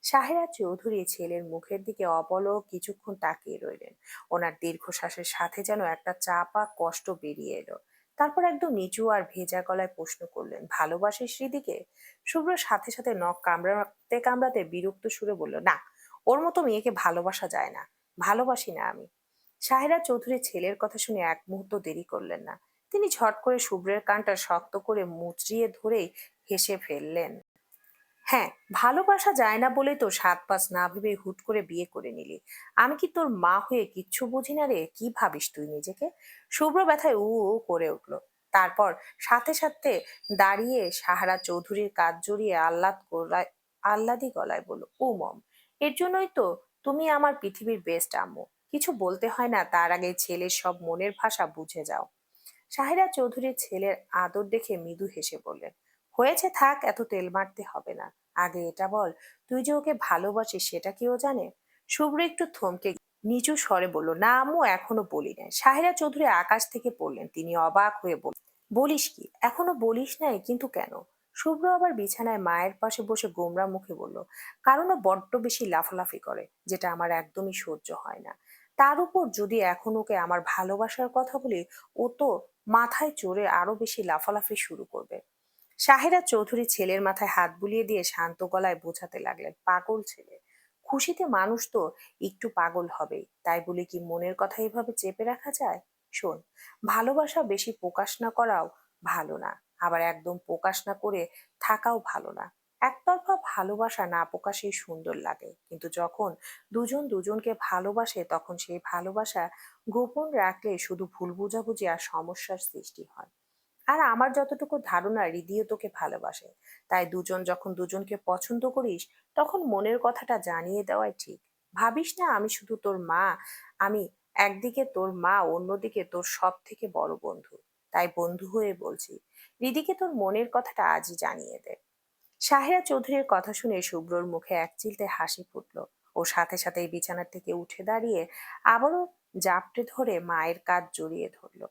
Speaker 1: সাহেরা চৌধুরী ছেলের মুখের দিকে অপলক কিছুক্ষণ তাকিয়ে রইলেন। ওনার দীর্ঘশ্বাসের সাথে যেন একটা চাপা কষ্ট বেরিয়ে এলো। তারপর একদম নিচু আর ভেজা গলায় প্রশ্ন করলেন, ভালোবাসিস হৃদিকে? শুভ্র সাথে সাথে নখ কামড়াতে কামড়াতে বিরক্ত সুরে বলল, না, ওর মতো মেয়েকে ভালোবাসা যায় না, ভালোবাসি না আমি। সাহেরা চৌধুরী ছেলের কথা শুনে এক মুহূর্ত দেরি করলেন না। তিনি ঝট করে শুভ্রের কানটা শক্ত করে মুচড়িয়ে ধরেই হেসে ফেললেন, হ্যাঁ, ভালোবাসা যায় না বলেই তো সাত পাঁচ না ভেবে হুট করে বিয়ে করে নিলি। আমি কি তোর মা হয়ে কিচ্ছু বুঝি না রে? কি ভাবিস তুই নিজেকে? শুভ্র ব্যথায় উ উ করে উঠল। তারপর সাথে সাথে দাঁড়িয়ে সাহারা চৌধুরীর কাজ জড়িয়ে আহ্লাদি গলায় বলল, ও মম, এর জন্যই তো তুমি আমার পৃথিবীর বেস্ট আম্মু। কিছু বলতে হয় না, তার আগে ছেলের সব মনের ভাষা বুঝে যাও। সাহেরা চৌধুরীর ছেলের আদর দেখে মৃদু হেসে বললেন, হয়েছে, থাক, এত তেল মারতে হবে না। আগে এটা বল, তুই যে ওকে ভালোবাসিস সেটা কি ও জানে? শুভ্র একটু থমকে নিচু স্বরে বলল, না আম্মু, এখনো বলি নাই। সাহেরা চৌধুরী আকাশ থেকে পড়লেন। তিনি অবাক হয়ে বলিস কি, এখনো বলিস নাই? কিন্তু কেন? শুভ্র আবার বিছানায় মায়ের পাশে বসে গোমরা মুখে বলল, কারণ ও বড্ড বেশি লাফালাফি করে, যেটা আমার একদমই সহ্য হয় না। তার উপর যদি এখন ওকে আমার ভালোবাসার কথা বলি, ও তো মাথায় চড়ে আরো বেশি লাফালাফি শুরু করবে। সাহেরা চৌধুরী ছেলের মাথায় হাত বুলিয়ে দিয়ে শান্ত গলায় বোঝাতে লাগলেন, পাগল ছেলে, খুশিতে মানুষ তো একটু পাগল হবেই, তাই বলে কি মনের কথা এভাবে চেপে রাখা যায়? শোন, ভালোবাসা বেশি প্রকাশ না করাও ভালো না, আবার একদম প্রকাশ না করে থাকাও ভালো না। একতরফা ভালোবাসা না প্রকাশেই সুন্দর লাগে, কিন্তু যখন দুজন দুজনকে ভালোবাসে তখন সেই ভালোবাসা গোপন রাখলে শুধু ভুল বোঝাবুঝি আর সমস্যার সৃষ্টি হয়। আর আমার যতটুকু ধারণা, হৃদিও তোকে ভালোবাসে। তাই দুজন যখন দুজনকে পছন্দ করিস, তখন মনের কথাটা জানিয়ে দেওয়াই ঠিক। ভাবিস না আমি শুধু তোর মা, আমি একদিকে তোর মা, অন্যদিকে তোর সব থেকে বড় বন্ধু। তাই বন্ধু হয়ে বলছি, হৃদিকে তোর মনের কথাটা আজই জানিয়ে দে। সাহেরা চৌধুরীর কথা শুনে শুভ্রর মুখে এক চিলতে হাসি ফুটলো। ও সাথে সাথে বিছানার থেকে উঠে দাঁড়িয়ে আবারও জাপটে ধরে মায়ের কাঁধ জড়িয়ে ধরলো।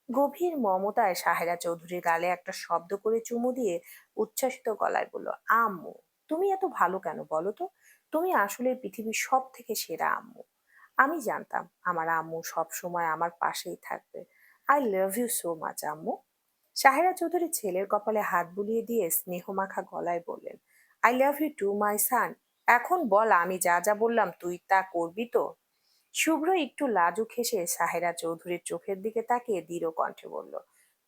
Speaker 1: গভীর মমতায় সাহেরা চৌধুরীর গালে একটা শব্দ করে চুমু দিয়ে উচ্ছ্বাসিত গলায় বলল, আম্মু, তুমি এত ভালো কেন বলো তো? তুমি আসলে পৃথিবীর সব থেকে সেরা আম্মু। আমি জানতাম আমার আম্মু সব সময় আমার পাশেই থাকবে। I love you so much আম্মু। সাহেরা চৌধুরী ছেলের কপালে হাত বুলিয়ে দিয়ে স্নেহমাখা গলায় বললেন, I love you too my son. এখন বল, আমি যা যা বললাম তুই তা করবি তো? শুভ্র একটু লাজুক হেসে সাহেরা চৌধুরীর চোখের দিকে তাকিয়ে দৃঢ় কণ্ঠে বলল,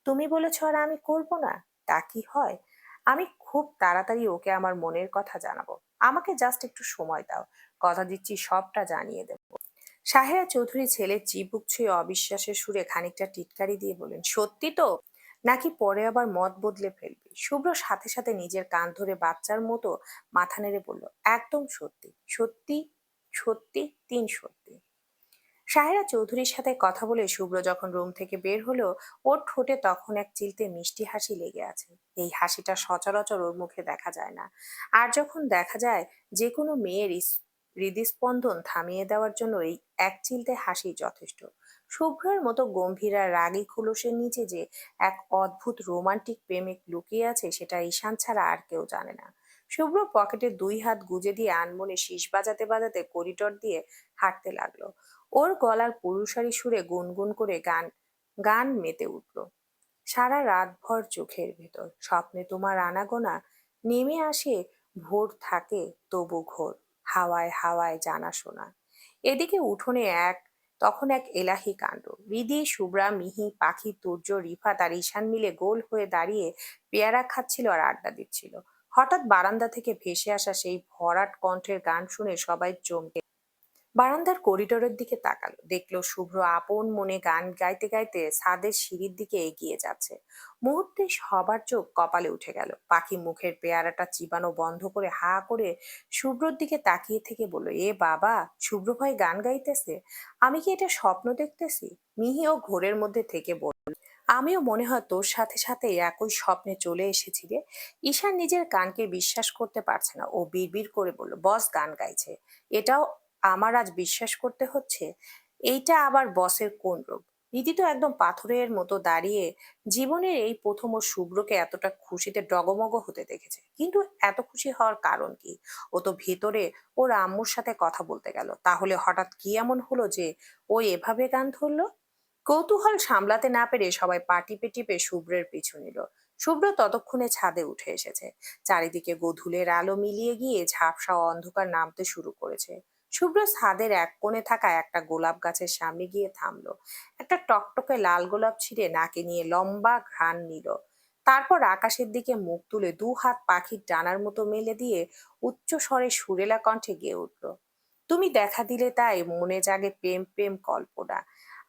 Speaker 1: তুমি বলেছ আর আমি করব না? তা কি হয়? আমি খুব তাড়াতাড়ি ওকে আমার মনের কথা জানাবো। আমাকে জাস্ট একটু সময় দাও। কথা দিচ্ছি সবটা জানিয়ে দেব। সাহেরা চৌধুরী ছেলের চিবুক ছুঁয়ে অবিশ্বাসের সুরে খানিকটা টিটকারি দিয়ে বলেন, সত্যি তো? নাকি পরে আবার মত বদলে ফেলবি? শুভ্র সাথে সাথে নিজের কান ধরে বাচ্চার মতো মাথা নেড়ে বলল, একদম সত্যি সত্যি সত্যি, তিন সত্যি। সাহেরা চৌধুরীর সাথে কথা বলে শুভ্র যখন রুম থেকে বের হলো, ওর ঠোঁটে তখন এক চিলতে মিষ্টি হাসি লেগে আছে। এই হাসিটা সচরাচর ওর মুখে দেখা যায় না। আর যখন দেখা যায়, যে কোনো মেয়ের হৃদস্পন্দন থামিয়ে দেওয়ার জন্য এই এক চিলতে হাসি যথেষ্ট। শুভ্রের মতো গম্ভীর আর রাগী খোলসের নিচে যে এক অদ্ভুত রোমান্টিক প্রেমিক লুকিয়ে আছে, সেটা ঈশান ছাড়া আর কেউ জানে না। শুভ্র পকেটে দুই হাত গুজে দিয়ে আনমনে শীষ বাজাতে বাজাতে করিডর দিয়ে হাঁটতে লাগলো। ওর গলার পুরুষালী সুরে গুনগুন করে গান গান মেতে উঠল, সারা রাতভর চোখের ভেতর স্বপ্নে তোমার আনাগোনা, নেমে আসে ভোর থাকে তবু ঘোর, হাওয়ায় হাওয়ায় জানা শোনা। এদিকে উঠোনে তখন এক এলাহি কাণ্ড। রিদি, শুভ্রা, মিহি, পাখি, তুর্য, রিফাত আর ঈশান মিলে গোল হয়ে দাঁড়িয়ে পেয়ারা খাচ্ছিল আর আড্ডা দিচ্ছিল। হঠাৎ বারান্দা থেকে ভেসে আসা সেই ভরাট কণ্ঠের গান শুনে সবাই চমকে বারান্দার করিডোরের দিকে তাকালো। দেখলো শুভ্র আপন মনে গান গাইতে গাইতে ছাদের সিঁড়ির দিকে এগিয়ে যাচ্ছে। মুহূর্তে সবার চোখ কপালে উঠে গেল। পাখি মুখের পেয়ারাটা চিবানো বন্ধ করে হা করে শুভ্রর দিকে তাকিয়ে থেকে বলল, এ বাবা, শুভ্র ভাই গান গাইতেছে? আমি কি এটা স্বপ্ন দেখতেছি? মিহিও ঘোরের মধ্যে থেকে বলল, আমিও মনে হয় তোর সাথে সাথে একই স্বপ্নে চলে এসেছি রে। ঈশান নিজের কানকে বিশ্বাস করতে পারছে না। ও বিড়বিড় করে বলল, বস গান গাইছে? এটাও আমার আজ বিশ্বাস করতে হচ্ছে? এইটা আবার বসের কোন রূপ? রীতি তো একদম পাথরের মতো দাঁড়িয়ে জীবনের এই প্রথম ও শুভ্রকে এতটা খুশিতে ডগমগ হতে দেখেছে। কিন্তু এত খুশি হওয়ার কারণ কি? ও তো ভেতরে ওর আম্মুর সাথে কথা বলতে গেল। তাহলে হঠাৎ কি এমন হলো যে ও এভাবে গান ধরলো? কৌতূহল সামলাতে না পেরে সবাই পা টিপে টিপে শুভ্রের পিছু নিল। শুভ্র ততক্ষণে ছাদে উঠে এসেছে। চারিদিকে গোধূলের আলো মিলিয়ে গিয়ে ঝাপসা অন্ধকার নামতে শুরু করেছে। শুভ্র ছাদের এক কোণে থাকা একটা গোলাপ গাছের সামনে গিয়ে থামলো। একটা টকটকে লাল গোলাপ ছিঁড়ে নাকে নিয়ে লম্বা ঘ্রাণ নিল। তারপর আকাশের দিকে মুখ তুলে দু হাত পাখির ডানার মতো মেলে দিয়ে উচ্চ স্বরে সুরেলা কণ্ঠে গেয়ে উঠল, তুমি দেখা দিলে তাই মনে জাগে প্রেম প্রেম কল্পনা।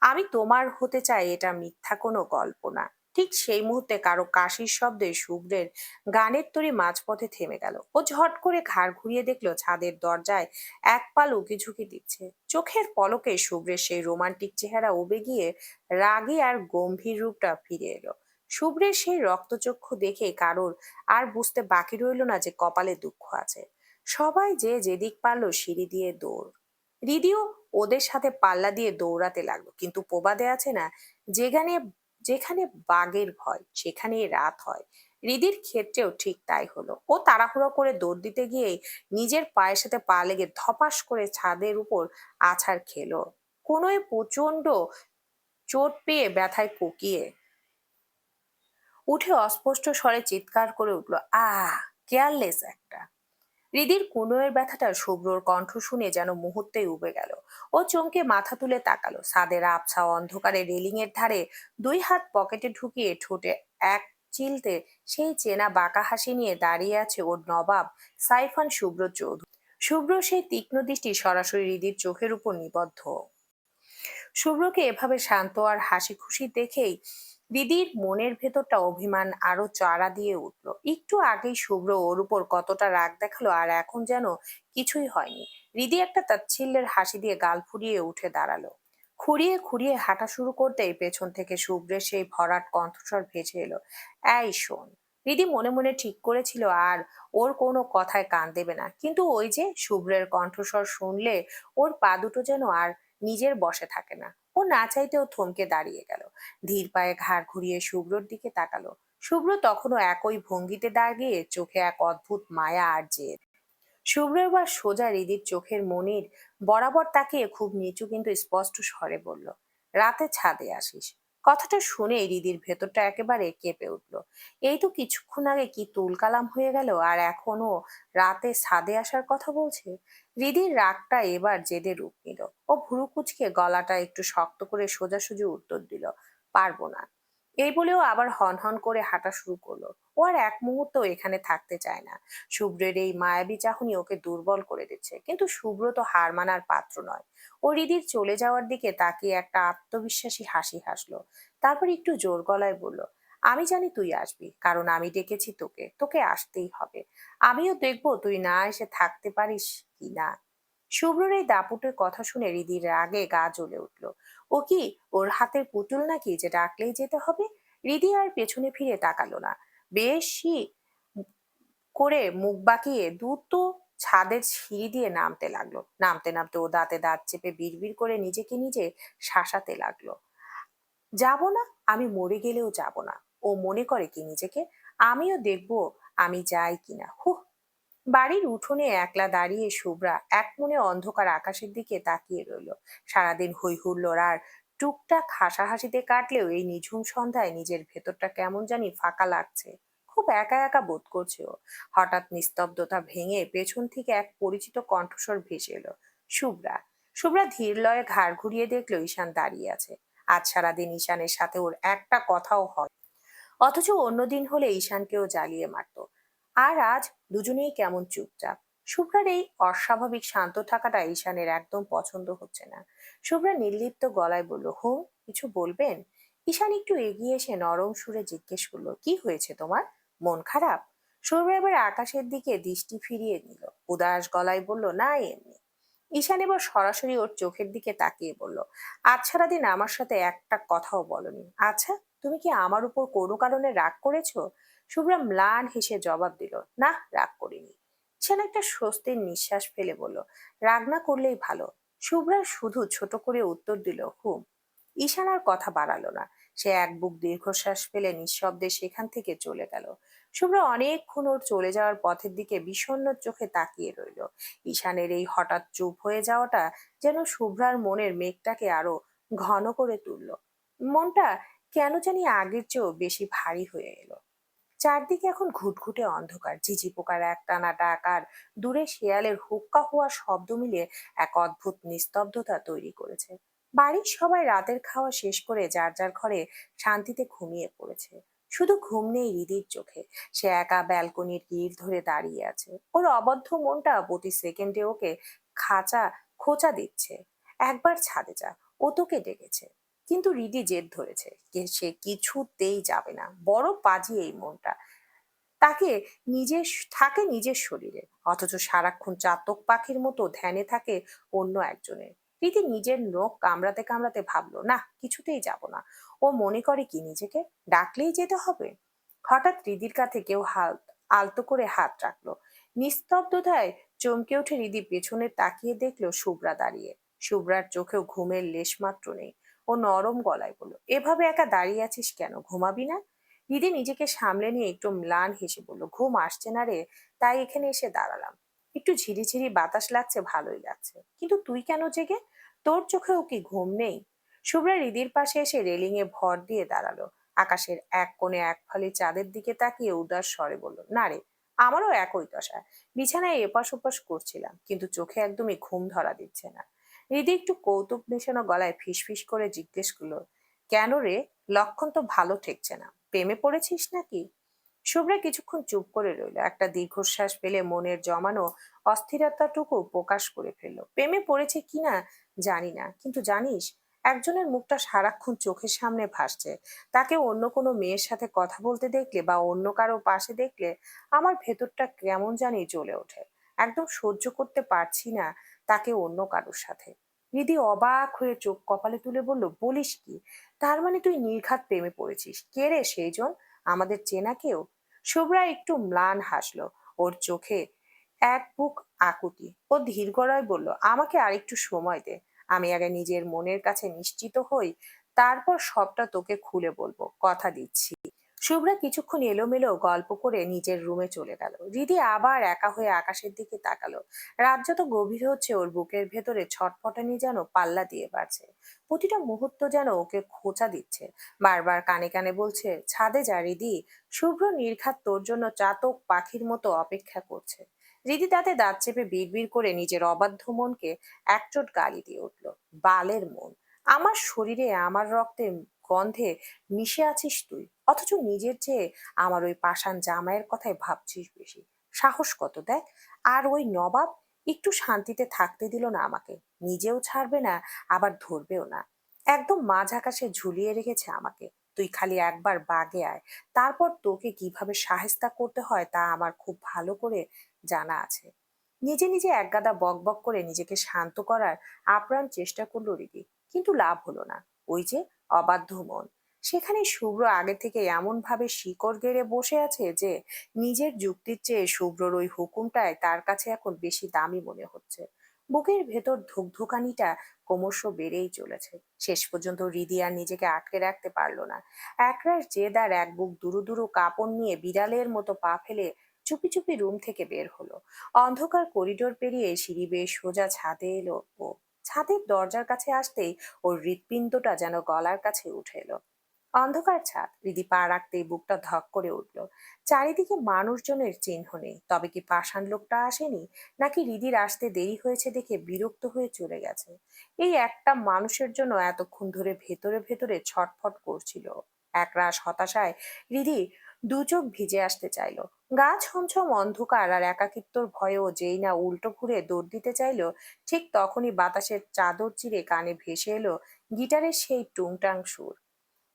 Speaker 1: আমি তোমার হতে চাই, এটা মিথ্যা কোনো গল্প না। ঠিক সেই মুহূর্তে কারো কাশির শব্দে শুভ্রের গানের তরী মাঝপথে থেমে গেল। ও ঝট করে ঘাড় ঘুরিয়ে দেখলো ছাদের দরজায় এক পাল উকিঝুঁকি দিচ্ছে। চোখের পলকে শুভ্রের সেই রোমান্টিক চেহারা উবে গিয়ে রাগী আর গম্ভীর রূপটা ফিরে এলো। শুভ্রের সেই রক্তচক্ষু দেখে কারোর আর বুঝতে বাকি রইল না যে কপালে দুঃখ আছে। সবাই যে যেদিক পারলো সিঁড়ি দিয়ে দৌড়। রিদিও ওদের সাথে পাল্লা দিয়ে দৌড়াতে লাগলো। কিন্তু প্রবাদে আছে না, যেখানে যেখানে বাঘের ভয় সেখানেই রাত হয়। রিদির ক্ষেত্রেও ঠিক তাই হলো। ও তাড়াহুড়ো করে দৌড় দিতে গিয়ে নিজের পায়ের সাথে পা লেগে ধপাস করে ছাদের উপর আছাড় খেলো। কোনোই প্রচন্ড চোট পেয়ে ব্যথায় কুকিয়ে উঠে অস্পষ্ট স্বরে চিৎকার করে উঠলো, আহ, কেয়ারলেস একটা। হৃদির কনুয়ের ব্যথাটা শুভ্রর কণ্ঠ শুনে যেন মুহূর্তেই উবে গেল। ও চমকে মাথা তুলে তাকালো। ছাদের আবছা অন্ধকারে রেলিং এর ধারে দুই হাত পকেটে ঢুকিয়ে ঠোঁটে এক চিলতে সেই চেনা বাঁকা হাসি নিয়ে দাঁড়িয়ে আছে ওর নবাব সাইফান শুভ্র চৌধুরী। শুভ্র সেই তীক্ষ্ণ দৃষ্টি সরাসরি হৃদির চোখের উপর নিবদ্ধ। শুভ্রকে এভাবে শান্ত আর হাসি খুশি দেখেই দিদির মনের ভেতরটা অভিমান আরো চড়া দিয়ে উঠল। একটু আগেই শুভ্র ওর উপর কতটা রাগ দেখালো, আর এখন যেন কিছুই হয়নি। রিদি একটা তাচ্ছিল্যের হাসি দিয়ে গাল ফুরিয়ে উঠে দাঁড়ালো। খুঁড়িয়ে খুঁড়িয়ে হাঁটা শুরু করতেই পেছন থেকে শুভ্রের সেই ভরাট কণ্ঠস্বর ভেসে এলো, এই শোন। রিদি মনে মনে ঠিক করেছিল আর ওর কোনো কথায় কান দেবে না, কিন্তু ওই যে শুভ্রের কণ্ঠস্বর শুনলে ওর পা দুটো যেন আর নিজের বসে থাকে না। ও না চাইতেও থমকে দাঁড়িয়ে গেল, ধীর পায়ে ঘাড় ঘুরিয়ে শুভ্রর দিকে তাকালো। শুভ্র তখনও একই ভঙ্গিতে দাঁড়িয়ে, চোখে এক অদ্ভুত মায়া আর জেদ। শুভ্র এবার সোজা হৃদির চোখের মনির বরাবর তাকিয়ে খুব নিচু কিন্তু স্পষ্ট স্বরে বলল, রাতে ছাদে আসিস। কথাটা শুনে হৃদির ভেতরটা একেবারে কেঁপে উঠল। এই তো কিছুক্ষণ আগে কি তুলকালাম হয়ে গেল, আর এখনো রাতে ছাদে আসার কথা বলছে। হৃদির রাগটা এবার জেদে রূপ নিল। ও ভুরু কুচকে গলাটা একটু শক্ত করে সোজাসুজি উত্তর দিল, পারবো না। এই বলেও আবার হন হন করে হাঁটা শুরু করলো। ও আর এক মুহূর্ত এখানে থাকতে চায় না। শুভ্রের এই মায়াবী চাহনি ওকে দুর্বল করে দিচ্ছে, কিন্তু শুভ্র তো হার মানার পাত্র নয়। ও রিদির চলে যাওয়ার দিকে তাকিয়ে একটা আত্মবিশ্বাসী হাসি হাসলো। তারপর একটু জোর গলায় বলল, আমি জানি তুই আসবি, কারণ আমি ডেকেছি তোকে, তোকে আসতেই হবে। আমিও দেখবো তুই না এসে থাকতে পারিস কি না। শুভ্রর এই দাপুটের কথা শুনে রিদির রাগে গা জ্বলে উঠল। ও কি ওর হাতের পুতুল নাকি যে ডাকলেই যেতে হবে? রিদি আর পেছনে ফিরে তাকালো না। বেশি করে মুখ বাঁকিয়ে দ্রুত ছাদের সিঁড়ি দিয়ে নামতে লাগলো। নামতে নামতে ও দাঁতে দাঁত চেপে বিড়বিড় করে নিজেকে নিজে শাসাতে লাগলো, যাব না, আমি মরে গেলেও যাব না। ও মনে করে কি নিজেকে? আমিও দেখবো আমি যাই কিনা। হুহ। বাড়ির উঠোনে একলা দাঁড়িয়ে শুভ্রা এক মনে অন্ধকার আকাশের দিকে তাকিয়ে রইল। সারাদিন হই হুল্লোড় আর টুকটাক হাসাহাসিতে কাটলেও এই নিঝুম সন্ধ্যায় নিজের ভেতরটা কেমন জানি ফাঁকা লাগছে। খুব একা একা বোধ করছে ও। হঠাৎ নিস্তব্ধতা ভেঙে পেছন থেকে এক পরিচিত কণ্ঠস্বর ভেসে এলো, শুভ্রা। শুভ্রা ধীর লয়ে ঘাড় ঘুরিয়ে দেখলো ঈশান দাঁড়িয়ে আছে। আজ সারাদিন ঈশানের সাথে ওর একটা কথাও হয়, অথচ অন্যদিন হলে ঈশানকেও জ্বালিয়ে মারতো। আর আজ দুজনেই কেমন চুপচাপ। শুভ্রার এই অস্বাভাবিক শান্ত থাকাটা ঈশানের একদম পছন্দ হচ্ছে না। শুভ্রা নির্লিপ্ত গলায় বলল, হুম, কিছু বলবেন? ঈশান একটু এগিয়ে এসে নরম সুরে জিজ্ঞেস করলো, কি হয়েছে তোমার? মন খারাপ? শুভ্রা এবার আকাশের দিকে দৃষ্টি ফিরিয়ে নিল, উদাস গলায় বলল, না এমনি। ঈশান এবার সরাসরি ওর চোখের দিকে তাকিয়ে বলল, আজ সারাদিন আমার সাথে একটা কথাও বলনি। আচ্ছা, তুমি কি আমার উপর কোনো কারণে রাগ করেছো? শুভ্রা ম্লান হেসে জবাব দিল, না, রাগ করিনি। ঈশান একটা স্বস্তির নিঃশ্বাস ফেলে বলল, রাগ না করলেই ভালো। শুভ্রা শুধু ছোট করে উত্তর দিল, হুম। ঈশান আর কথা বাড়ালো না। সে এক বুক দীর্ঘশ্বাস ফেলে নিঃশব্দে সেখান থেকে চলে গেল। শুভ্রা অনেকক্ষণ ওর চলে যাওয়ার পথের দিকে বিষণ্ণ চোখে তাকিয়ে রইল। ঈশানের এই হঠাৎ চুপ হয়ে যাওয়াটা যেন শুভ্রার মনের মেঘটাকে আরো ঘন করে তুলল। মনটা কেন জানি আগের চেয়েও বেশি ভারী হয়ে এলো। চারদিকে এখন ঘুটঘুটে অন্ধকার, ঝিঝি পোকার একটানা ডাক আর দূরে শেয়ালের হুক্কা হওয়ার শব্দ মিলে এক অদ্ভুত নিস্তব্ধতা তৈরি করেছে। বাড়ির সবাই রাতের খাওয়া শেষ করে যার যার ঘরে শান্তিতে ঘুমিয়ে পড়েছে। শুধু ঘুম নেই হৃদির চোখে। সে একা ব্যালকনির গিল ধরে দাঁড়িয়ে আছে। ওর অবদ্ধ মনটা প্রতি সেকেন্ডে ওকে খাঁচা খোঁচা দিচ্ছে। একবার ছাদে যা, ও তোকে ডেকেছে। কিন্তু রিদি জেদ ধরেছে, সে কিছুতেই যাবে না। বড় পাজি এই মনটা। তাকে নিজের থাকে নিজের শরীরে, অথচ সারাক্ষণ চাতক পাখির মতো ধ্যানে থাকে অন্য একজনের। রীতি নিজের নখ কামড়াতে কামড়াতে ভাবলো, না, কিছুতেই যাব না। ও মনে করে কি নিজেকে ডাকলেই যেতে হবে? হঠাৎ হৃদির কাঁধে কেউ আলতো করে হাত রাখলো। নিস্তব্ধতায় চমকে উঠে হৃদি পেছনে তাকিয়ে দেখলো শুভ্রা দাঁড়িয়ে। শুভ্রার চোখেও ঘুমের লেশ মাত্র নেই। ও নরম গলায় বলল, এভাবে একা দাঁড়িয়ে আছিস কেন, ঘুমাবি না? দিদি নিজেকে সামলে নিয়ে একটু ম্লান হেসে বলল, ঘুম আসছে না রে, তাই এখানে এসে দাঁড়ালাম। একটু ঝিরিঝিরি বাতাস লাগছে, ভালোই লাগছে। কিন্তু তুই কেন জেগে? তোর চোখেও কি ঘুম নেই? শুভ্রা হৃদির পাশে এসে রেলিং এ ভর দিয়ে দাঁড়ালো। আকাশের এক কোণে এক ফালি চাঁদের দিকে তাকিয়ে উদাস স্বরে বলল, না রে, আমারও একই দশা। বিছানায় এপাশ ওপাশ করছিলাম, কিন্তু চোখে একদমই ঘুম ধরা দিচ্ছে না। হৃদি একটু কৌতুক মেশানো গলায় ফিসফিস করে জিজ্ঞেস করলো, কেন রে? লক্ষণ তো ভালো ঠেকছে না। প্রেমে পড়েছিস নাকি? শুভ্রা কিছুক্ষণ চুপ করে রইল। একটা দীর্ঘশ্বাস ফেলে মনের জমানো অস্থিরতাটুকু প্রকাশ করে ফেললো, প্রেমে পড়েছে কিনা জানি না, কিন্তু জানিস, একজনের মুখটা সারাক্ষণ চোখের সামনে ভাসছে। তাকে অন্য কোনো মেয়ের সাথে কথা বলতে দেখলে বা অন্য কারো পাশে দেখলে আমার ভেতরটা কেমন জানি জ্বলে ওঠে। একদম সহ্য করতে পারছি না তাকে অন্য কারোর সাথে। দিদি অবাক হয়ে চোখ কপালে তুলে বলল, বলিস কি? তার মানে তুই নির্ঘাত প্রেমে পড়েছিস? কে রে সেই জন? আমাদের চেনা কেউ? শুভ্রা একটু ম্লান হাসলো। ওর চোখে এক বুক আকুতি। ও ধীর গলায় বলল, আমাকে আরেকটু সময় দে। আমি আগে নিজের মনের কাছে নিশ্চিত হই, তারপর সবটা তোকে খুলে বলবো, কথা দিচ্ছি। শুভ্রা কিছুক্ষণ এলোমেলো গল্প করে নিজের রুমে চলে গেল। রিধি আবার একা হয়ে আকাশের দিকে তাকালো। রাত যত গভীর হচ্ছে ওর বুকের ভেতরে ছটফটানি যেন পাল্লা দিয়ে বাড়ছে। প্রতিটা মুহূর্ত যেন ওকে খোঁচা দিচ্ছে। বারবার কানে কানে বলছে, ছাদে যা রিধি। শুভ্র নির্ঘাত তোর জন্য চাতক পাখির মতো অপেক্ষা করছে। রিধি তাতে দাঁত চেপে বিড়বিড় করে নিজের অবাধ্য মনকে একচোট গালি দিয়ে উঠল। বালের মন! আমার শরীরে, আমার রক্তে, গন্ধে মিশে আছিস তুই, অথচ নিজের চেয়ে আমার ওই পাষাণ জামাইয়ের কথাই ভাবছিস বেশি। সাহস কত দেখ! আর ওই নবাব একটু শান্তিতে থাকতে দিল না আমাকে। নিজেও ছাড়বে না, আবার ধরবেও না। একদম মাঝ আকাশে ঝুলিয়ে রেখেছে আমাকে। তুই খালি একবার বাগে আয়, তারপর তোকে কিভাবে সাহেস্তা করতে হয় তা আমার খুব ভালো করে জানা আছে। নিজে নিজে একগাদা বক বক করে নিজেকে শান্ত করার আপ্রাণ চেষ্টা করলো রিদি, কিন্তু লাভ হলো না। ওই যে অবাধ্য মন, সেখানে শুভ্র আগে থেকে এমন ভাবে শিকড় গেড়ে বসে আছে যে নিজের যুক্তির চেয়ে শুভ্রর ওই হুকুমটাই তার কাছে এখন বেশি দামি মনে হচ্ছে। বুকের ভেতর ধুকধুকানিটা ক্রমশ বেড়েই চলেছে। শেষ পর্যন্ত হৃদি আর নিজেকে আটকে রাখতে পারলো না। একরাশ জেদ আর এক বুক দুরু দুরু কাপড় নিয়ে বিড়ালের মতো পা ফেলে চুপি চুপি রুম থেকে বের হলো। অন্ধকার করিডোর পেরিয়ে সিঁড়ি বেয়ে সোজা ছাদে এলো ও। ছাদের দরজার কাছে আসতেই ওর হৃৎপিণ্ডটা যেন গলার কাছে উঠে এলো। অন্ধকার ছাদ, হৃদি পা রাখতেই বুকটা ধক করে উঠল। চারিদিকে মানুষজনের চিহ্ন নেই। তবে কি পাষাণ লোকটা আসেনি, নাকি হৃদির আসতে দেরি হয়েছে দেখে বিরক্ত হয়ে চলে গেছে? এই একটা মানুষের জন্য এতক্ষণ ধরে ভেতরে ভেতরে ছটফট করছিল। একরাশ হতাশায় হৃদি দু চোখ ভিজে আসতে চাইলো। গা ছমছম অন্ধকার আর একাকিত্বর ভয়েও যেই না উল্টো ঘুরে দৌড় দিতে চাইলো, ঠিক তখনই বাতাসের চাদর চিরে কানে ভেসে এলো গিটারের সেই টুংটাং সুর।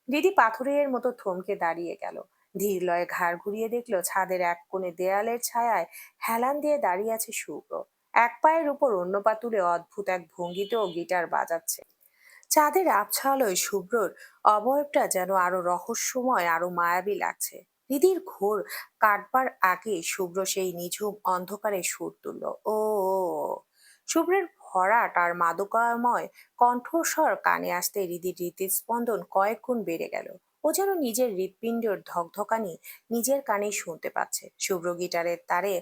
Speaker 1: দিদি পাথরের মতো থমকে দাঁড়িয়ে গেল। ধীর লয়ে ঘাড় ঘুরিয়ে দেখলো ছাদের এক কোণে দেয়ালের ছায়ায় হেলান দিয়ে দাঁড়িয়ে আছে শুভ্র। এক পায়ের উপর অন্য পা তুলে অদ্ভুত এক ভঙ্গিতেও গিটার বাজাচ্ছে। চাঁদের আবছা আলোয় শুভ্রর অবয়বটা যেন আরো রহস্যময়, আরো মায়াবী লাগছে। নিধির ঘোর কাটবার আগে শুভ্র সেই নিঝুম অন্ধকারে সুর তুলল, ও ও, ও। শুভ্রের ভরাট আর মাদকাময় কণ্ঠস্বর কানে আসতে হৃদির হৃদস্পন্দন কয়েক গুণ বেড়ে গেল। ও যেন নিজের হৃৎপিণ্ডের ধকধকানি নিজের কানেই শুনতে পাচ্ছে। শুভ্র গিটারের তারে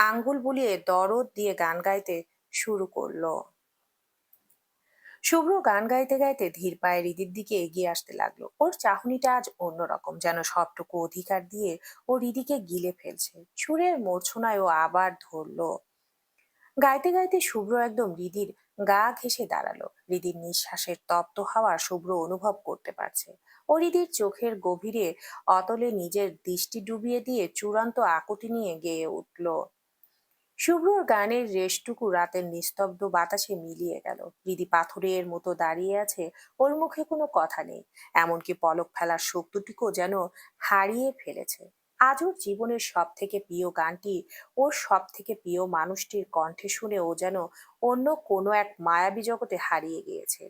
Speaker 1: আঙ্গুল বুলিয়ে দরদ দিয়ে গান গাইতে শুরু করলো। শুভ্র গান গাইতে গাইতে ধীর পায়ে হৃদির দিকে এগিয়ে আসতে লাগলো। ওর চাহনিটা আজ অন্যরকম, যেন সবটুকু অধিকার দিয়ে ও হৃদিকে গিলে ফেলছে। সুরের মূর্ছনায় ও আবার ধরলো। গাইতে গাইতে শুভ্র একদম হৃদির গা ঘেঁষে দাঁড়ালো। হৃদির নিঃশ্বাসের তপ্ত হাওয়া শুভ্র অনুভব করতে পারছে। ও হৃদির চোখের গভীরে অতলে নিজের দৃষ্টি ডুবিয়ে দিয়ে চূড়ান্ত আকুতি নিয়ে গেয়ে উঠল। শুভ্রর গানের রেশটুকু রাতের নিস্তব্ধ বাতাসে মিলিয়ে গেল। হৃদি পাথরের মতো দাঁড়িয়ে আছে, ওর মুখে কোনো কথা নেই। এমনকি পলক ফেলার শক্তিটুকু যেন হারিয়ে ফেলেছে। আজ ওর জীবনের সব থেকে প্রিয় গানটি ওর সব থেকে প্রিয় মানুষটির কণ্ঠে শুনে ও যেন অন্য কোনো এক মায়াবী জগতে হারিয়ে গিয়েছে।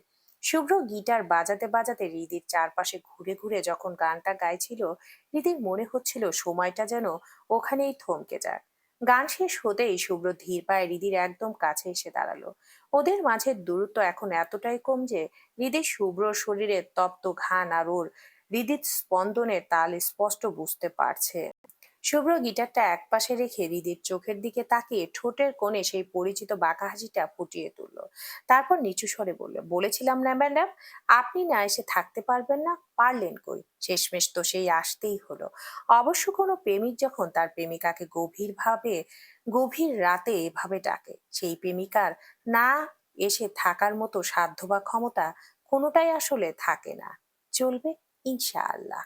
Speaker 1: শুভ্র গিটার বাজাতে বাজাতে হৃদির চারপাশে ঘুরে ঘুরে যখন গানটা গাইছিল, হৃদির মনে হচ্ছিল সময়টা যেন ওখানেই থমকে যায়। গান শেষ হতেই শুভ্র ধীর পায়ে হৃদির একদম কাছে এসে দাঁড়ালো। ওদের মাঝের দূরত্ব এখন এতটাই কম যে হৃদি শুভ্র শরীরের তপ্ত ঘান আর ওর হৃদির স্পন্দনের তাল স্পষ্ট বুঝতে পারছে। শুভ্র গিটারটা একপাশে রেখে হৃদির চোখের দিকে তাকিয়ে ঠোঁটের কোণে সেই পরিচিত বাঁকা হাসিটা ফুটিয়ে তুলল। তারপর নিচু স্বরে বলল, বলেছিলাম না ম্যাডাম, আপনি না এসে থাকতে পারবেন না? পারলেন কই? শেষমেশ তো সেই আসতেই হলো। অবশ্য কোনো প্রেমিক যখন তার প্রেমিকাকে গভীর রাতে এভাবে ডাকে, সেই প্রেমিকার না এসে থাকার মতো সাধ্য বা ক্ষমতা কোনোটাই আসলে থাকে না। চলবে ইনশাআল্লাহ।